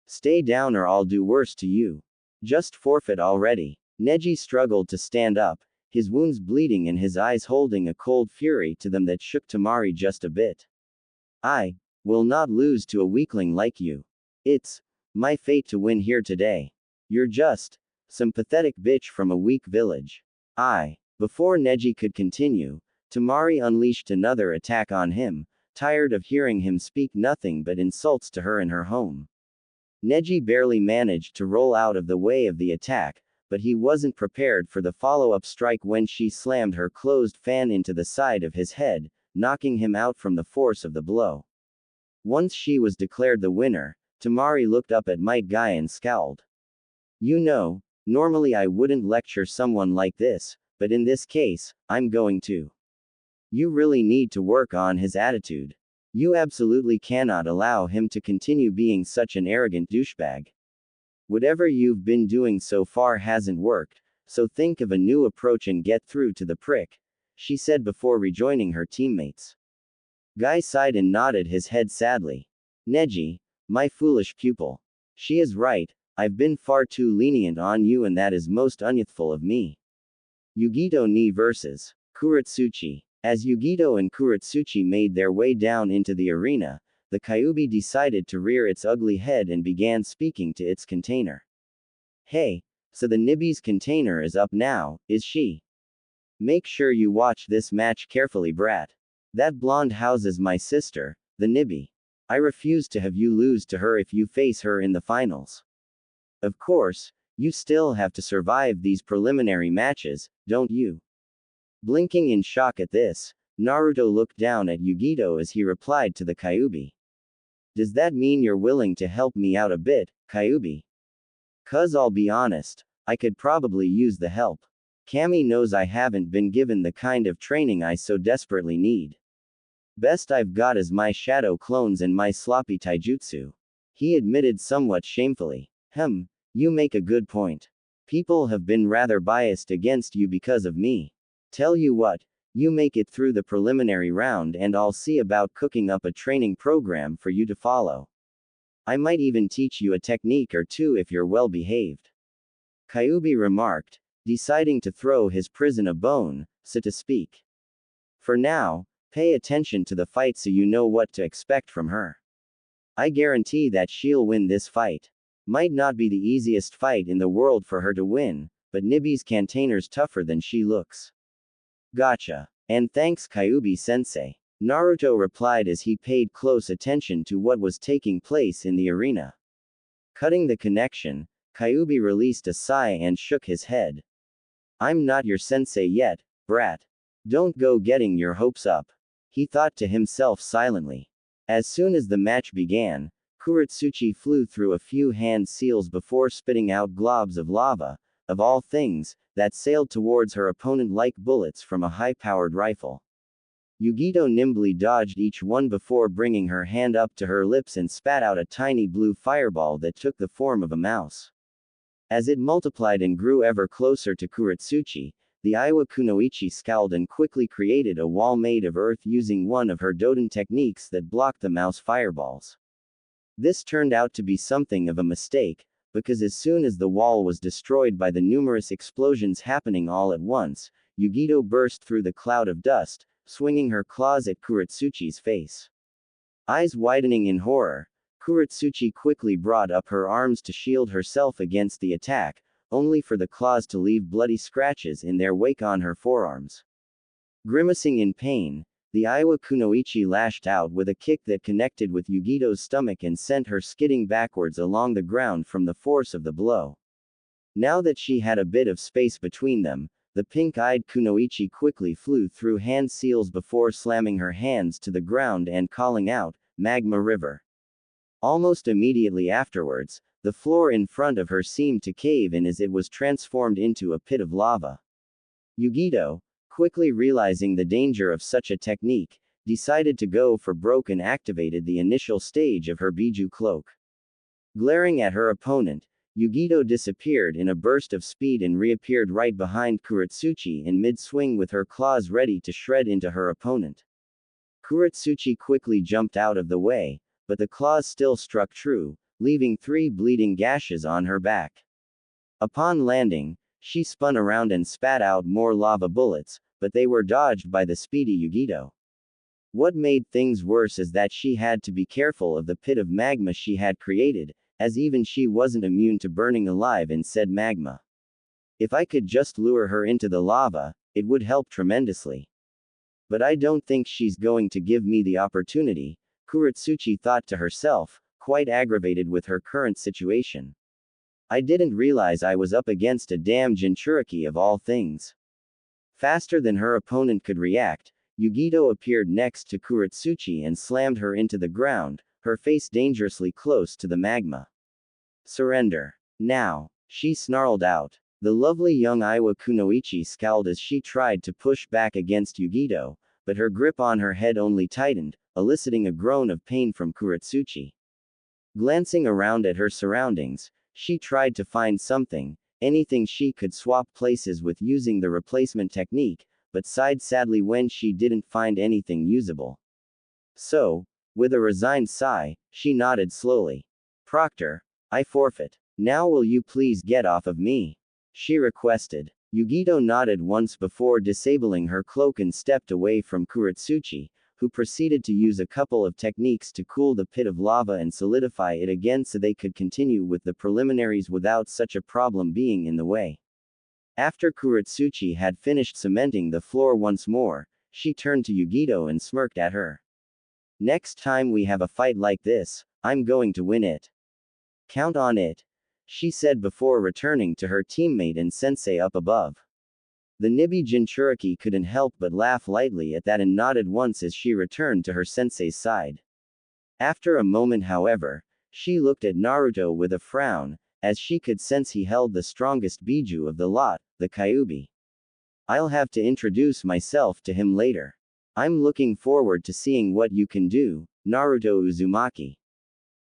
Stay down or I'll do worse to you. Just forfeit already. Neji struggled to stand up, his wounds bleeding and his eyes holding a cold fury to them that shook Temari just a bit. I will not lose to a weakling like you. It's my fate to win here today. You're just some pathetic bitch from a weak village. Before Neji could continue, Temari unleashed another attack on him, tired of hearing him speak nothing but insults to her in her home. Neji barely managed to roll out of the way of the attack, but he wasn't prepared for the follow-up strike when she slammed her closed fan into the side of his head, knocking him out from the force of the blow. Once she was declared the winner, Tamari looked up at Might Guy and scowled. You know, normally I wouldn't lecture someone like this, but in this case, I'm going to. You really need to work on his attitude. You absolutely cannot allow him to continue being such an arrogant douchebag. Whatever you've been doing so far hasn't worked, so think of a new approach and get through to the prick, she said before rejoining her teammates. Guy sighed and nodded his head sadly. Neji, my foolish pupil. She is right, I've been far too lenient on you and that is most unyouthful of me. Yugito ni versus Kuretsuchi. As Yugito and Kuretsuchi made their way down into the arena, the Kyuubi decided to rear its ugly head and began speaking to its container. Hey, so the Nibby's container is up now, is she? Make sure you watch this match carefully, brat. That blonde houses my sister, the Nibby. I refuse to have you lose to her if you face her in the finals. Of course, you still have to survive these preliminary matches, don't you? Blinking in shock at this, Naruto looked down at Yugito as he replied to the Kyuubi. Does that mean you're willing to help me out a bit, Kyuubi? 'Cause I'll be honest, I could probably use the help. Kami knows I haven't been given the kind of training I so desperately need. Best I've got is my shadow clones and my sloppy taijutsu. He admitted somewhat shamefully. You make a good point. People have been rather biased against you because of me. Tell you what, you make it through the preliminary round and I'll see about cooking up a training program for you to follow. I might even teach you a technique or two if you're well behaved. Kyuubi remarked, deciding to throw his prison a bone, so to speak. For now, pay attention to the fight so you know what to expect from her. I guarantee that she'll win this fight. Might not be the easiest fight in the world for her to win, but Nibby's container's tougher than she looks. Gotcha. And thanks Kyuubi-sensei. Naruto replied as he paid close attention to what was taking place in the arena. Cutting the connection, Kyuubi released a sigh and shook his head. I'm not your sensei yet, brat. Don't go getting your hopes up. He thought to himself silently. As soon as the match began, Kuretsuchi flew through a few hand seals before spitting out globs of lava, of all things, that sailed towards her opponent like bullets from a high-powered rifle. Yugito nimbly dodged each one before bringing her hand up to her lips and spat out a tiny blue fireball that took the form of a mouse. As it multiplied and grew ever closer to Kuretsuchi, the Iwa Kunoichi scowled and quickly created a wall made of earth using one of her Doden techniques that blocked the mouse fireballs. This turned out to be something of a mistake, because as soon as the wall was destroyed by the numerous explosions happening all at once, Yugito burst through the cloud of dust, swinging her claws at Kuretsuchi's face. Eyes widening in horror, Kuretsuchi quickly brought up her arms to shield herself against the attack, only for the claws to leave bloody scratches in their wake on her forearms. Grimacing in pain, the Iwa Kunoichi lashed out with a kick that connected with Yugito's stomach and sent her skidding backwards along the ground from the force of the blow. Now that she had a bit of space between them, the pink-eyed Kunoichi quickly flew through hand seals before slamming her hands to the ground and calling out, "Magma River." Almost immediately afterwards, the floor in front of her seemed to cave in as it was transformed into a pit of lava. Yugito, quickly realizing the danger of such a technique, decided to go for broke and activated the initial stage of her Biju cloak. Glaring at her opponent, Yugito disappeared in a burst of speed and reappeared right behind Kuretsuchi in mid-swing with her claws ready to shred into her opponent. Kuretsuchi quickly jumped out of the way, but the claws still struck true, leaving 3 bleeding gashes on her back. Upon landing, she spun around and spat out more lava bullets, but they were dodged by the speedy Yugito. What made things worse is that she had to be careful of the pit of magma she had created, as even she wasn't immune to burning alive in said magma. If I could just lure her into the lava, it would help tremendously. But I don't think she's going to give me the opportunity, Kuretsuchi thought to herself, quite aggravated with her current situation. I didn't realize I was up against a damn Jinchuriki of all things. Faster than her opponent could react, Yugito appeared next to Kuretsuchi and slammed her into the ground, her face dangerously close to the magma. Surrender. Now, she snarled out. The lovely young Iwa Kunoichi scowled as she tried to push back against Yugito, but her grip on her head only tightened, eliciting a groan of pain from Kuretsuchi. Glancing around at her surroundings, she tried to find something, anything she could swap places with using the replacement technique, but sighed sadly when she didn't find anything usable. So, with a resigned sigh, she nodded slowly. Proctor, I forfeit. Now will you please get off of me? She requested. Yugito nodded once before disabling her cloak and stepped away from Kuretsuchi, who proceeded to use a couple of techniques to cool the pit of lava and solidify it again so they could continue with the preliminaries without such a problem being in the way. After Kuretsuchi had finished cementing the floor once more, she turned to Yugito and smirked at her. Next time we have a fight like this, I'm going to win it. Count on it, she said before returning to her teammate and sensei up above. The Nibi Jinchuriki couldn't help but laugh lightly at that and nodded once as she returned to her sensei's side. After a moment, however, she looked at Naruto with a frown, as she could sense he held the strongest Biju of the lot, the Kyuubi. I'll have to introduce myself to him later. I'm looking forward to seeing what you can do, Naruto Uzumaki.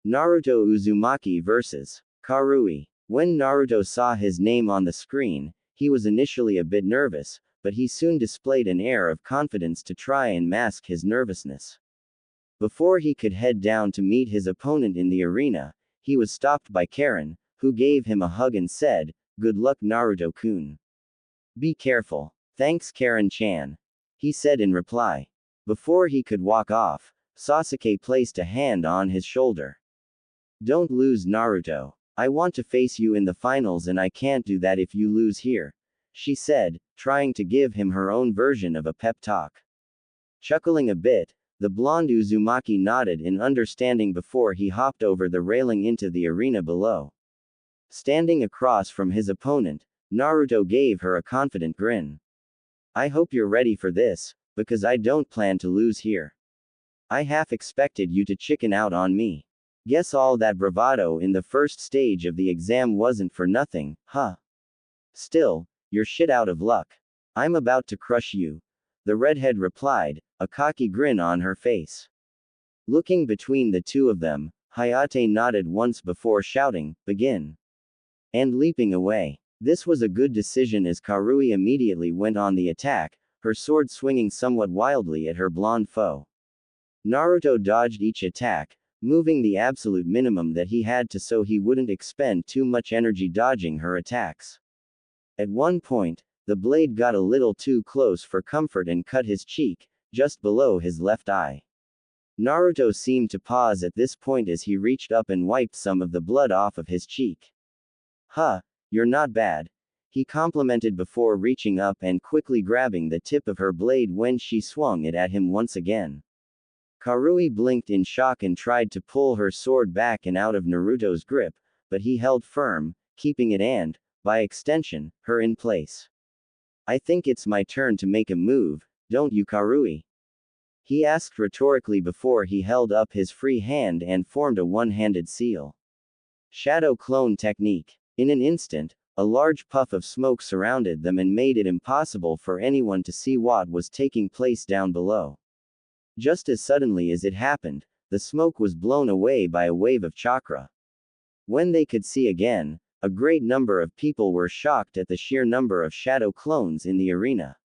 Naruto Uzumaki vs. Karui. When Naruto saw his name on the screen, he was initially a bit nervous, but he soon displayed an air of confidence to try and mask his nervousness. Before he could head down to meet his opponent in the arena, he was stopped by Karin, who gave him a hug and said, "Good luck, Naruto-kun. Be careful." "Thanks, Karin-chan," he said in reply. Before he could walk off, Sasuke placed a hand on his shoulder. "Don't lose, Naruto. I want to face you in the finals and I can't do that if you lose here," she said, trying to give him her own version of a pep talk. Chuckling a bit, the blonde Uzumaki nodded in understanding before he hopped over the railing into the arena below. Standing across from his opponent, Naruto gave her a confident grin. "I hope you're ready for this, because I don't plan to lose here. I half expected you to chicken out on me. Guess all that bravado in the first stage of the exam wasn't for nothing, huh? Still, you're shit out of luck. I'm about to crush you," the redhead replied, a cocky grin on her face. Looking between the two of them, Hayate nodded once before shouting, "Begin," and leaping away. This was a good decision as Karui immediately went on the attack, her sword swinging somewhat wildly at her blonde foe. Naruto dodged each attack, moving the absolute minimum that he had to so he wouldn't expend too much energy dodging her attacks. At one point, the blade got a little too close for comfort and cut his cheek, just below his left eye. Naruto seemed to pause at this point as he reached up and wiped some of the blood off of his cheek. "Huh, you're not bad," he complimented before reaching up and quickly grabbing the tip of her blade when she swung it at him once again. Karui blinked in shock and tried to pull her sword back and out of Naruto's grip, but he held firm, keeping it and, by extension, her in place. "I think it's my turn to make a move, don't you, Karui?" he asked rhetorically before he held up his free hand and formed a one-handed seal. Shadow clone technique. In an instant, a large puff of smoke surrounded them and made it impossible for anyone to see what was taking place down below. Just as suddenly as it happened, the smoke was blown away by a wave of chakra. When they could see again, a great number of people were shocked at the sheer number of shadow clones in the arena.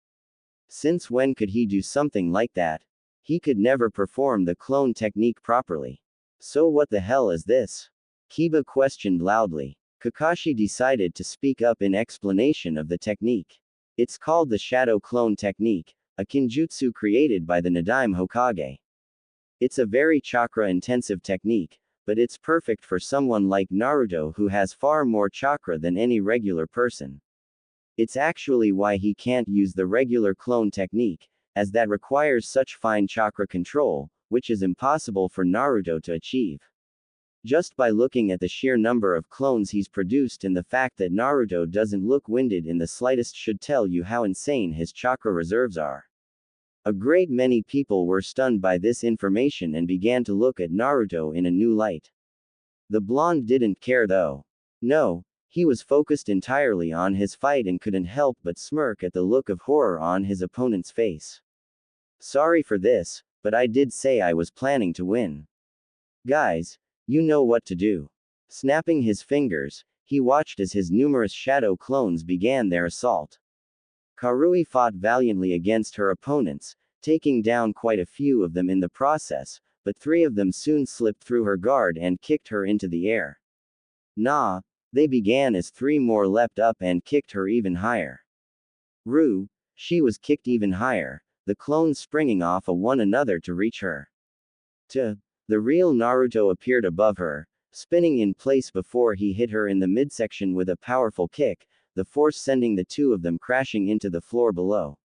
Since when could he do something like that? He could never perform the clone technique properly. "So what the hell is this?" Kiba questioned loudly. Kakashi decided to speak up in explanation of the technique. "It's called the shadow clone technique, a kinjutsu created by the Nadaime Hokage. It's a very chakra-intensive technique, but it's perfect for someone like Naruto who has far more chakra than any regular person. It's actually why he can't use the regular clone technique, as that requires such fine chakra control, which is impossible for Naruto to achieve." Just by looking at the sheer number of clones he's produced and the fact that Naruto doesn't look winded in the slightest should tell you how insane his chakra reserves are. A great many people were stunned by this information and began to look at Naruto in a new light. The blonde didn't care though. No, he was focused entirely on his fight and couldn't help but smirk at the look of horror on his opponent's face. Sorry for this, but I did say I was planning to win. Guys, you know what to do. Snapping his fingers, he watched as his numerous shadow clones began their assault. Karui fought valiantly against her opponents, taking down quite a few of them in the process, but 3 of them soon slipped through her guard and kicked her into the air. Nah, they began as 3 more leapt up and kicked her even higher. She was kicked even higher, the clones springing off of one another to reach her. The real Naruto appeared above her, spinning in place before he hit her in the midsection with a powerful kick, the force sending the 2 of them crashing into the floor below.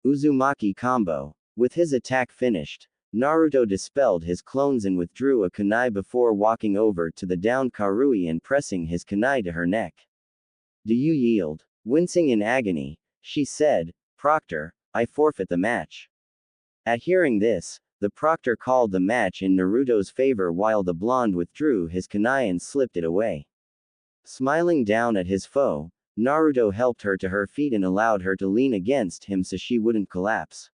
Uzumaki combo. With his attack finished, Naruto dispelled his clones and withdrew a kunai before walking over to the downed Karui and pressing his kunai to her neck. Do you yield? Wincing in agony, she said, Proctor, I forfeit the match. At hearing this, the proctor called the match in Naruto's favor while the blonde withdrew his kunai and slipped it away. Smiling down at his foe, Naruto helped her to her feet and allowed her to lean against him so she wouldn't collapse.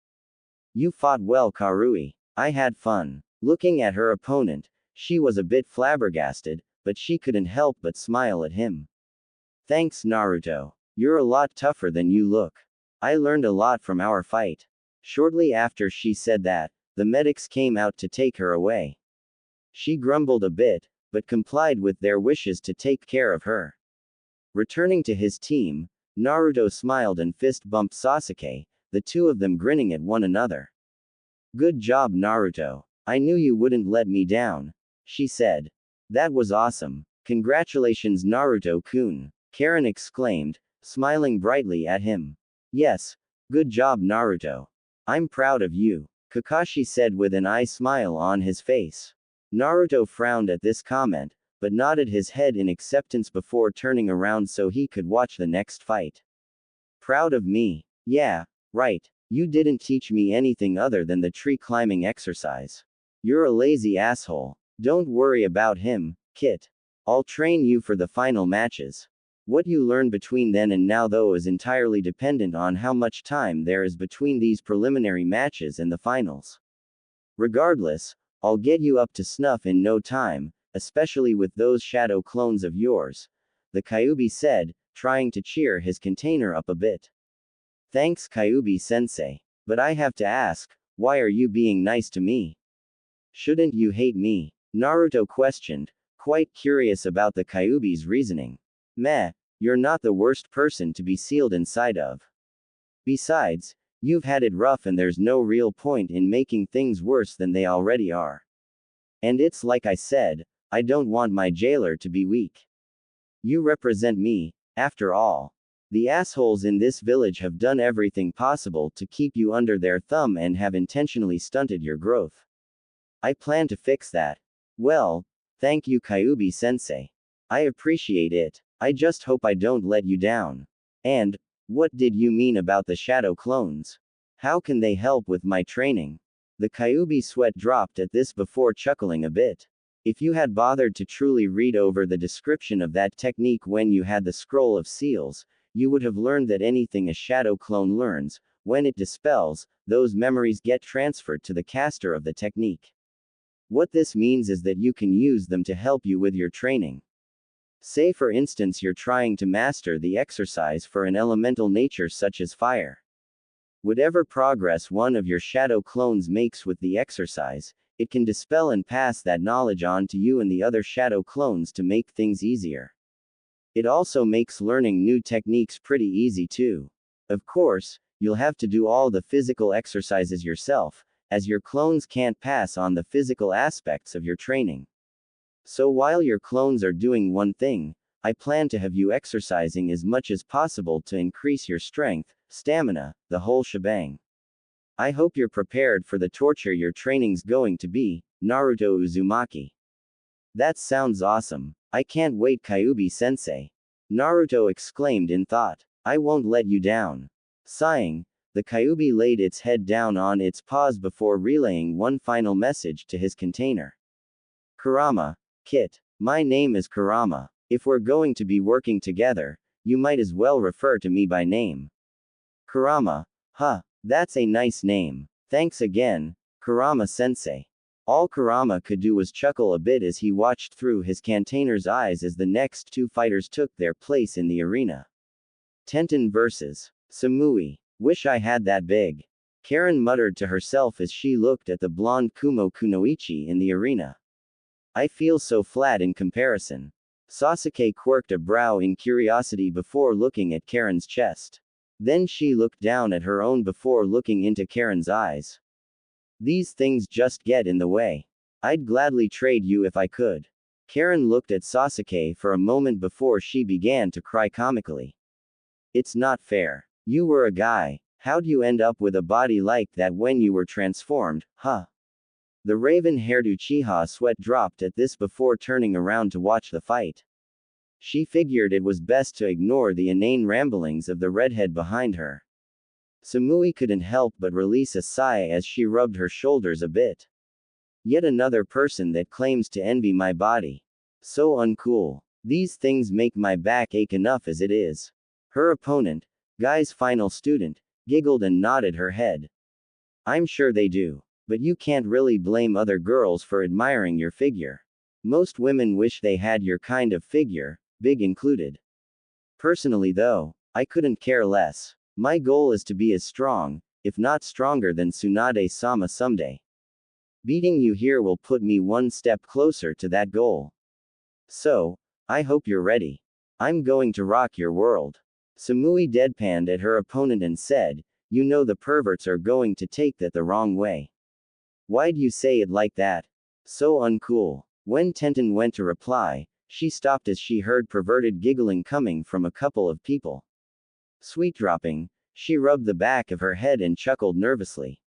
You fought well, Karui. I had fun. Looking at her opponent, she was a bit flabbergasted, but she couldn't help but smile at him. Thanks, Naruto. You're a lot tougher than you look. I learned a lot from our fight. Shortly after she said that, the medics came out to take her away. She grumbled a bit, but complied with their wishes to take care of her. Returning to his team, Naruto smiled and fist bumped Sasuke, the 2 of them grinning at one another. Good job, Naruto. I knew you wouldn't let me down, she said. That was awesome. Congratulations, Naruto-kun, Karin exclaimed, smiling brightly at him. Yes, good job, Naruto. I'm proud of you, Kakashi said with an eye smile on his face. Naruto frowned at this comment, but nodded his head in acceptance before turning around so he could watch the next fight. Proud of me? Yeah, right. You didn't teach me anything other than the tree climbing exercise. You're a lazy asshole. Don't worry about him, Kit. I'll train you for the final matches. What you learn between then and now though is entirely dependent on how much time there is between these preliminary matches and the finals. Regardless, I'll get you up to snuff in no time, especially with those shadow clones of yours, the Kyuubi said, trying to cheer his container up a bit. Thanks, Kyuubi-sensei. But I have to ask, why are you being nice to me? Shouldn't you hate me? Naruto questioned, quite curious about the Kyuubi's reasoning. Meh, you're not the worst person to be sealed inside of. Besides, you've had it rough and there's no real point in making things worse than they already are. And it's like I said, I don't want my jailer to be weak. You represent me, after all. The assholes in this village have done everything possible to keep you under their thumb and have intentionally stunted your growth. I plan to fix that. Well, thank you, Kyuubi-sensei. I appreciate it. I just hope I don't let you down. And, what did you mean about the shadow clones? How can they help with my training? The Kyuubi sweat dropped at this before chuckling a bit. If you had bothered to truly read over the description of that technique when you had the scroll of seals, you would have learned that anything a shadow clone learns, when it dispels, those memories get transferred to the caster of the technique. What this means is that you can use them to help you with your training. Say for instance you're trying to master the exercise for an elemental nature such as fire. Whatever progress one of your shadow clones makes with the exercise, it can dispel and pass that knowledge on to you and the other shadow clones to make things easier. It also makes learning new techniques pretty easy too. Of course, you'll have to do all the physical exercises yourself, as your clones can't pass on the physical aspects of your training. So while your clones are doing one thing, I plan to have you exercising as much as possible to increase your strength, stamina, the whole shebang. I hope you're prepared for the torture your training's going to be, Naruto Uzumaki. That sounds awesome. I can't wait, Kyuubi-sensei. Naruto exclaimed in thought. I won't let you down. Sighing, the Kyuubi laid its head down on its paws before relaying one final message to his container. Kurama, Kit. My name is Kurama. If we're going to be working together, you might as well refer to me by name. Kurama. Huh, that's a nice name. Thanks again, Kurama-sensei. All Kurama could do was chuckle a bit as he watched through his container's eyes as the next two fighters took their place in the arena. Tenten vs. Samui. Wish I had that big. Karin muttered to herself as she looked at the blonde Kumo Kunoichi in the arena. I feel so flat in comparison. Sasuke quirked a brow in curiosity before looking at Karin's chest. Then she looked down at her own before looking into Karin's eyes. These things just get in the way. I'd gladly trade you if I could. Karin looked at Sasuke for a moment before she began to cry comically. It's not fair. You were a guy. How'd you end up with a body like that when you were transformed, huh? The raven-haired Uchiha sweat dropped at this before turning around to watch the fight. She figured it was best to ignore the inane ramblings of the redhead behind her. Samui couldn't help but release a sigh as she rubbed her shoulders a bit. Yet another person that claims to envy my body. So uncool. These things make my back ache enough as it is. Her opponent, Guy's final student, giggled and nodded her head. I'm sure they do. But you can't really blame other girls for admiring your figure. Most women wish they had your kind of figure, big included. Personally though, I couldn't care less. My goal is to be as strong, if not stronger than Tsunade-sama someday. Beating you here will put me one step closer to that goal. So, I hope you're ready. I'm going to rock your world. Samui deadpanned at her opponent and said, you know the perverts are going to take that the wrong way. Why'd you say it like that? So uncool. When Tenten went to reply, she stopped as she heard perverted giggling coming from a couple of people. Sweet dropping, she rubbed the back of her head and chuckled nervously.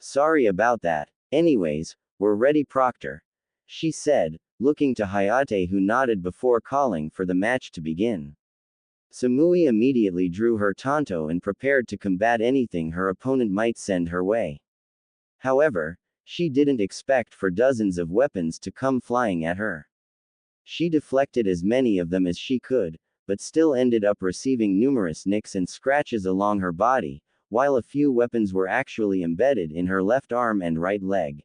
Sorry about that. Anyways, we're ready, Proctor. She said, looking to Hayate, who nodded before calling for the match to begin. Samui immediately drew her tanto and prepared to combat anything her opponent might send her way. However, she didn't expect for dozens of weapons to come flying at her. She deflected as many of them as she could, but still ended up receiving numerous nicks and scratches along her body, while a few weapons were actually embedded in her left arm and right leg.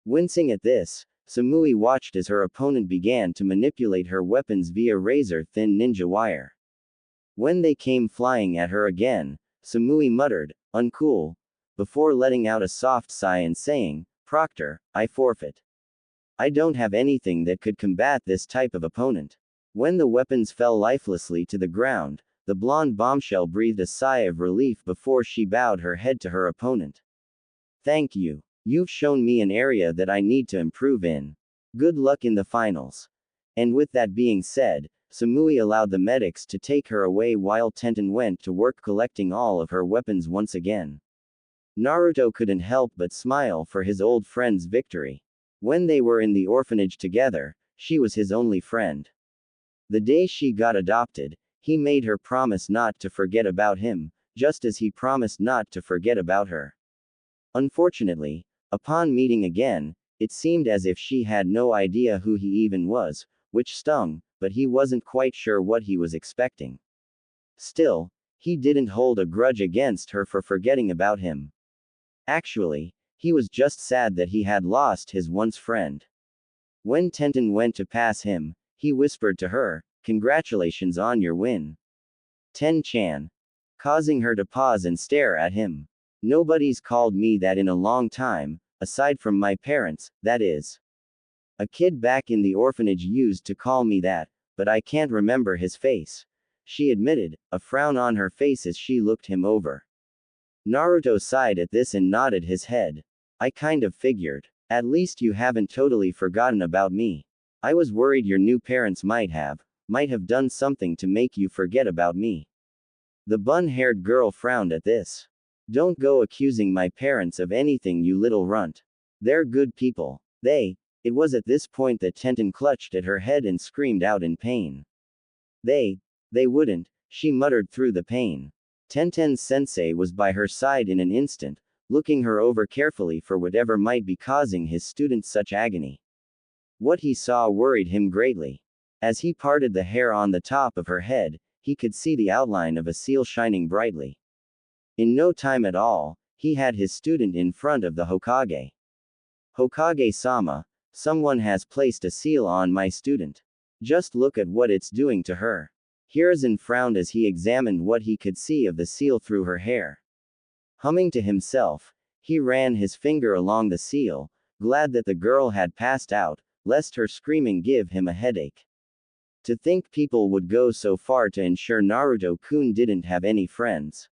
Wincing at this, Samui watched as her opponent began to manipulate her weapons via razor-thin ninja wire. When they came flying at her again, Samui muttered, uncool, before letting out a soft sigh and saying, Proctor, I forfeit. I don't have anything that could combat this type of opponent. When the weapons fell lifelessly to the ground, the blonde bombshell breathed a sigh of relief before she bowed her head to her opponent. Thank you. You've shown me an area that I need to improve in. Good luck in the finals. And with that being said, Samui allowed the medics to take her away while Tenten went to work collecting all of her weapons once again. Naruto couldn't help but smile for his old friend's victory. When they were in the orphanage together, she was his only friend. The day she got adopted, he made her promise not to forget about him, just as he promised not to forget about her. Unfortunately, upon meeting again, it seemed as if she had no idea who he even was, which stung, but he wasn't quite sure what he was expecting. Still, he didn't hold a grudge against her for forgetting about him. Actually, he was just sad that he had lost his once friend. When Tenten went to pass him, he whispered to her, congratulations on your win. Ten-chan. Causing her to pause and stare at him. Nobody's called me that in a long time, aside from my parents, that is. A kid back in the orphanage used to call me that, but I can't remember his face. She admitted, a frown on her face as she looked him over. Naruto sighed at this and nodded his head. I kind of figured. At least you haven't totally forgotten about me. I was worried your new parents might have done something to make you forget about me. The bun-haired girl frowned at this. Don't go accusing my parents of anything, you little runt. They're good people. They It was at this point that Tenten clutched at her head and screamed out in pain. They wouldn't, she muttered through the pain. Tenten's sensei was by her side in an instant, looking her over carefully for whatever might be causing his student such agony. What he saw worried him greatly. As he parted the hair on the top of her head, he could see the outline of a seal shining brightly. In no time at all, he had his student in front of the Hokage. Hokage-sama, someone has placed a seal on my student. Just look at what it's doing to her. Hiruzen frowned as he examined what he could see of the seal through her hair. Humming to himself, he ran his finger along the seal, glad that the girl had passed out, lest her screaming give him a headache. To think people would go so far to ensure Naruto-kun didn't have any friends.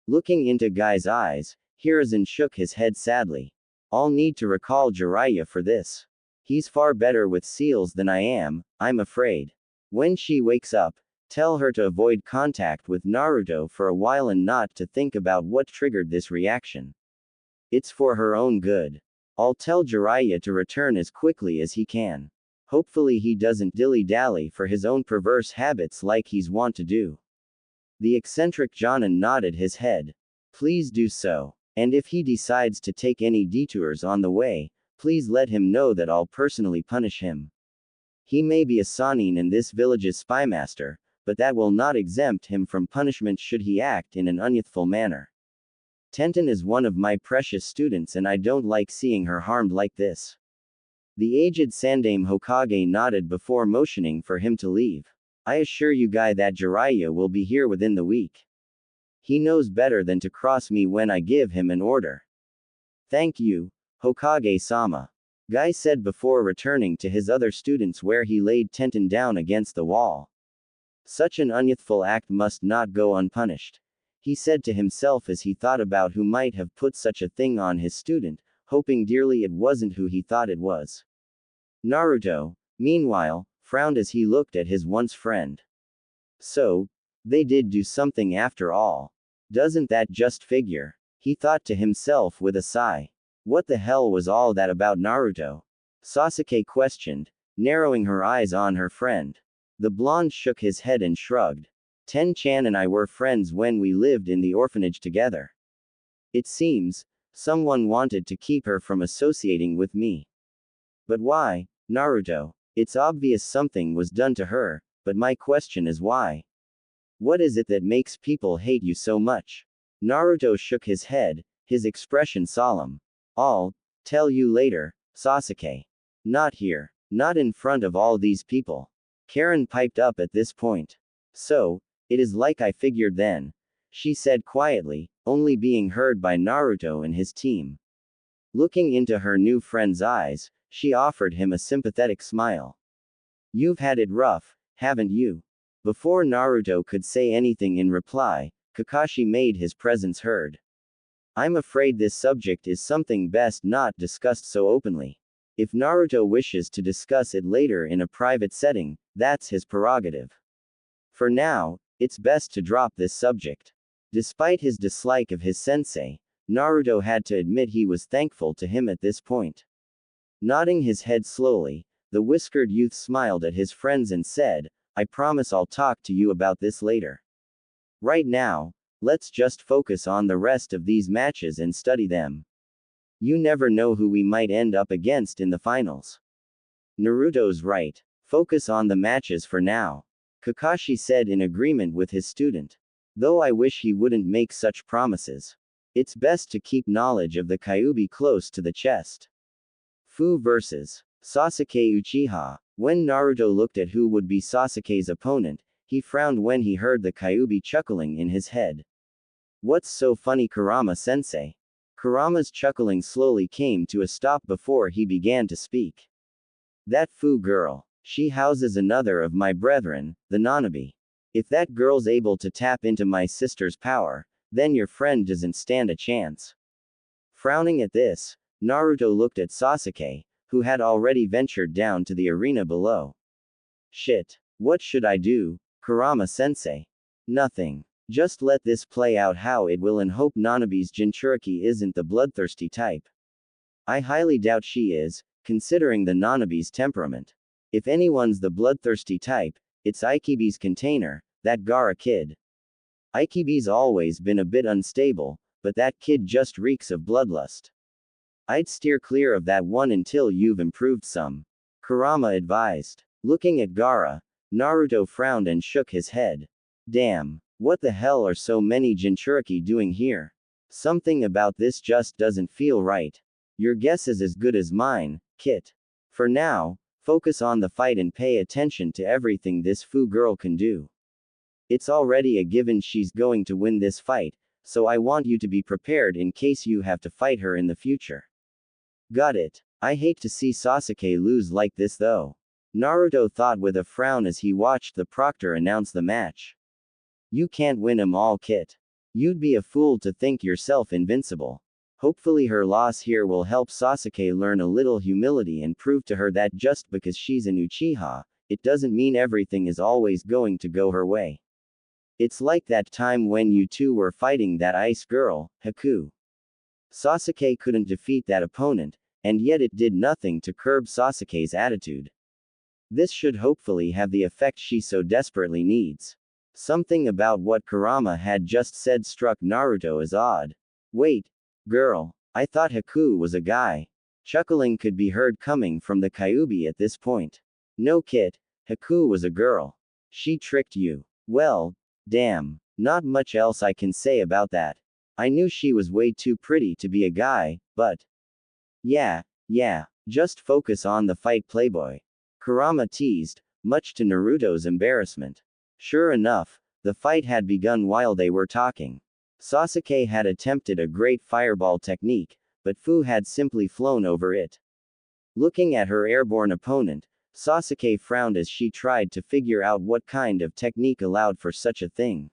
Looking into Guy's eyes, Hiruzen shook his head sadly. I'll need to recall Jiraiya for this. He's far better with seals than I am, I'm afraid. When she wakes up, tell her to avoid contact with Naruto for a while and not to think about what triggered this reaction. It's for her own good. I'll tell Jiraiya to return as quickly as he can. Hopefully he doesn't dilly-dally for his own perverse habits like he's wont to do. The eccentric Jonin nodded his head. Please do so. And if he decides to take any detours on the way, please let him know that I'll personally punish him. He may be a Sannin and this village's spymaster, but that will not exempt him from punishment should he act in an unyouthful manner. Tenten is one of my precious students and I don't like seeing her harmed like this. The aged Sandaime Hokage nodded before motioning for him to leave. I assure you Guy that Jiraiya will be here within the week. He knows better than to cross me when I give him an order. Thank you, Hokage-sama. Guy said before returning to his other students where he laid Tenten down against the wall. Such an unyouthful act must not go unpunished. He said to himself as he thought about who might have put such a thing on his student, hoping dearly it wasn't who he thought it was. Naruto, meanwhile, frowned as he looked at his once friend. So, they did do something after all. Doesn't that just figure? He thought to himself with a sigh. What the hell was all that about Naruto? Sasuke questioned, narrowing her eyes on her friend. The blonde shook his head and shrugged. Ten-chan and I were friends when we lived in the orphanage together. It seems, someone wanted to keep her from associating with me. But why, Naruto? It's obvious something was done to her, but my question is why? What is it that makes people hate you so much? Naruto shook his head, his expression solemn. I'll tell you later, Sasuke. Not here. Not in front of all these people. Karin piped up at this point. So, it is like I figured then, she said quietly, only being heard by Naruto and his team. Looking into her new friend's eyes, she offered him a sympathetic smile. You've had it rough, haven't you? Before Naruto could say anything in reply, Kakashi made his presence heard. I'm afraid this subject is something best not discussed so openly. If Naruto wishes to discuss it later in a private setting, that's his prerogative. For now, it's best to drop this subject. Despite his dislike of his sensei, Naruto had to admit he was thankful to him at this point. Nodding his head slowly, the whiskered youth smiled at his friends and said, I promise I'll talk to you about this later. Right now, let's just focus on the rest of these matches and study them. You never know who we might end up against in the finals. Naruto's right. Focus on the matches for now. Kakashi said in agreement with his student. Though I wish he wouldn't make such promises. It's best to keep knowledge of the Kyuubi close to the chest. Fu vs. Sasuke Uchiha. When Naruto looked at who would be Sasuke's opponent, he frowned when he heard the Kyuubi chuckling in his head. What's so funny, Kurama-sensei? Kurama's chuckling slowly came to a stop before he began to speak. That Fu girl. She houses another of my brethren, the Nanabi. If that girl's able to tap into my sister's power, then your friend doesn't stand a chance. Frowning at this, Naruto looked at Sasuke, who had already ventured down to the arena below. Shit. What should I do, Kurama-sensei? Nothing. Just let this play out how it will and hope Nanabi's Jinchuriki isn't the bloodthirsty type. I highly doubt she is, considering the Nanabi's temperament. If anyone's the bloodthirsty type, it's Ikibi's container, that Gaara kid. Ikibi's always been a bit unstable, but that kid just reeks of bloodlust. I'd steer clear of that one until you've improved some. Kurama advised. Looking at Gaara, Naruto frowned and shook his head. Damn, what the hell are so many Jinchuriki doing here? Something about this just doesn't feel right. Your guess is as good as mine, Kit. For now, focus on the fight and pay attention to everything this Fu girl can do. It's already a given she's going to win this fight, so I want you to be prepared in case you have to fight her in the future. Got it. I hate to see Sasuke lose like this though. Naruto thought with a frown as he watched the proctor announce the match. You can't win 'em all, Kit. You'd be a fool to think yourself invincible. Hopefully her loss here will help Sasuke learn a little humility and prove to her that just because she's an Uchiha, it doesn't mean everything is always going to go her way. It's like that time when you two were fighting that ice girl, Haku. Sasuke couldn't defeat that opponent, and yet it did nothing to curb Sasuke's attitude. This should hopefully have the effect she so desperately needs. Something about what Kurama had just said struck Naruto as odd. Wait, girl, I thought Haku was a guy. Chuckling could be heard coming from the Kyuubi at this point. No, Kit, Haku was a girl. She tricked you. Well, damn, not much else I can say about that. I knew she was way too pretty to be a guy, but... Yeah, just focus on the fight, playboy. Kurama teased, much to Naruto's embarrassment. Sure enough, the fight had begun while they were talking. Sasuke had attempted a great fireball technique, but Fu had simply flown over it. Looking at her airborne opponent, Sasuke frowned as she tried to figure out what kind of technique allowed for such a thing.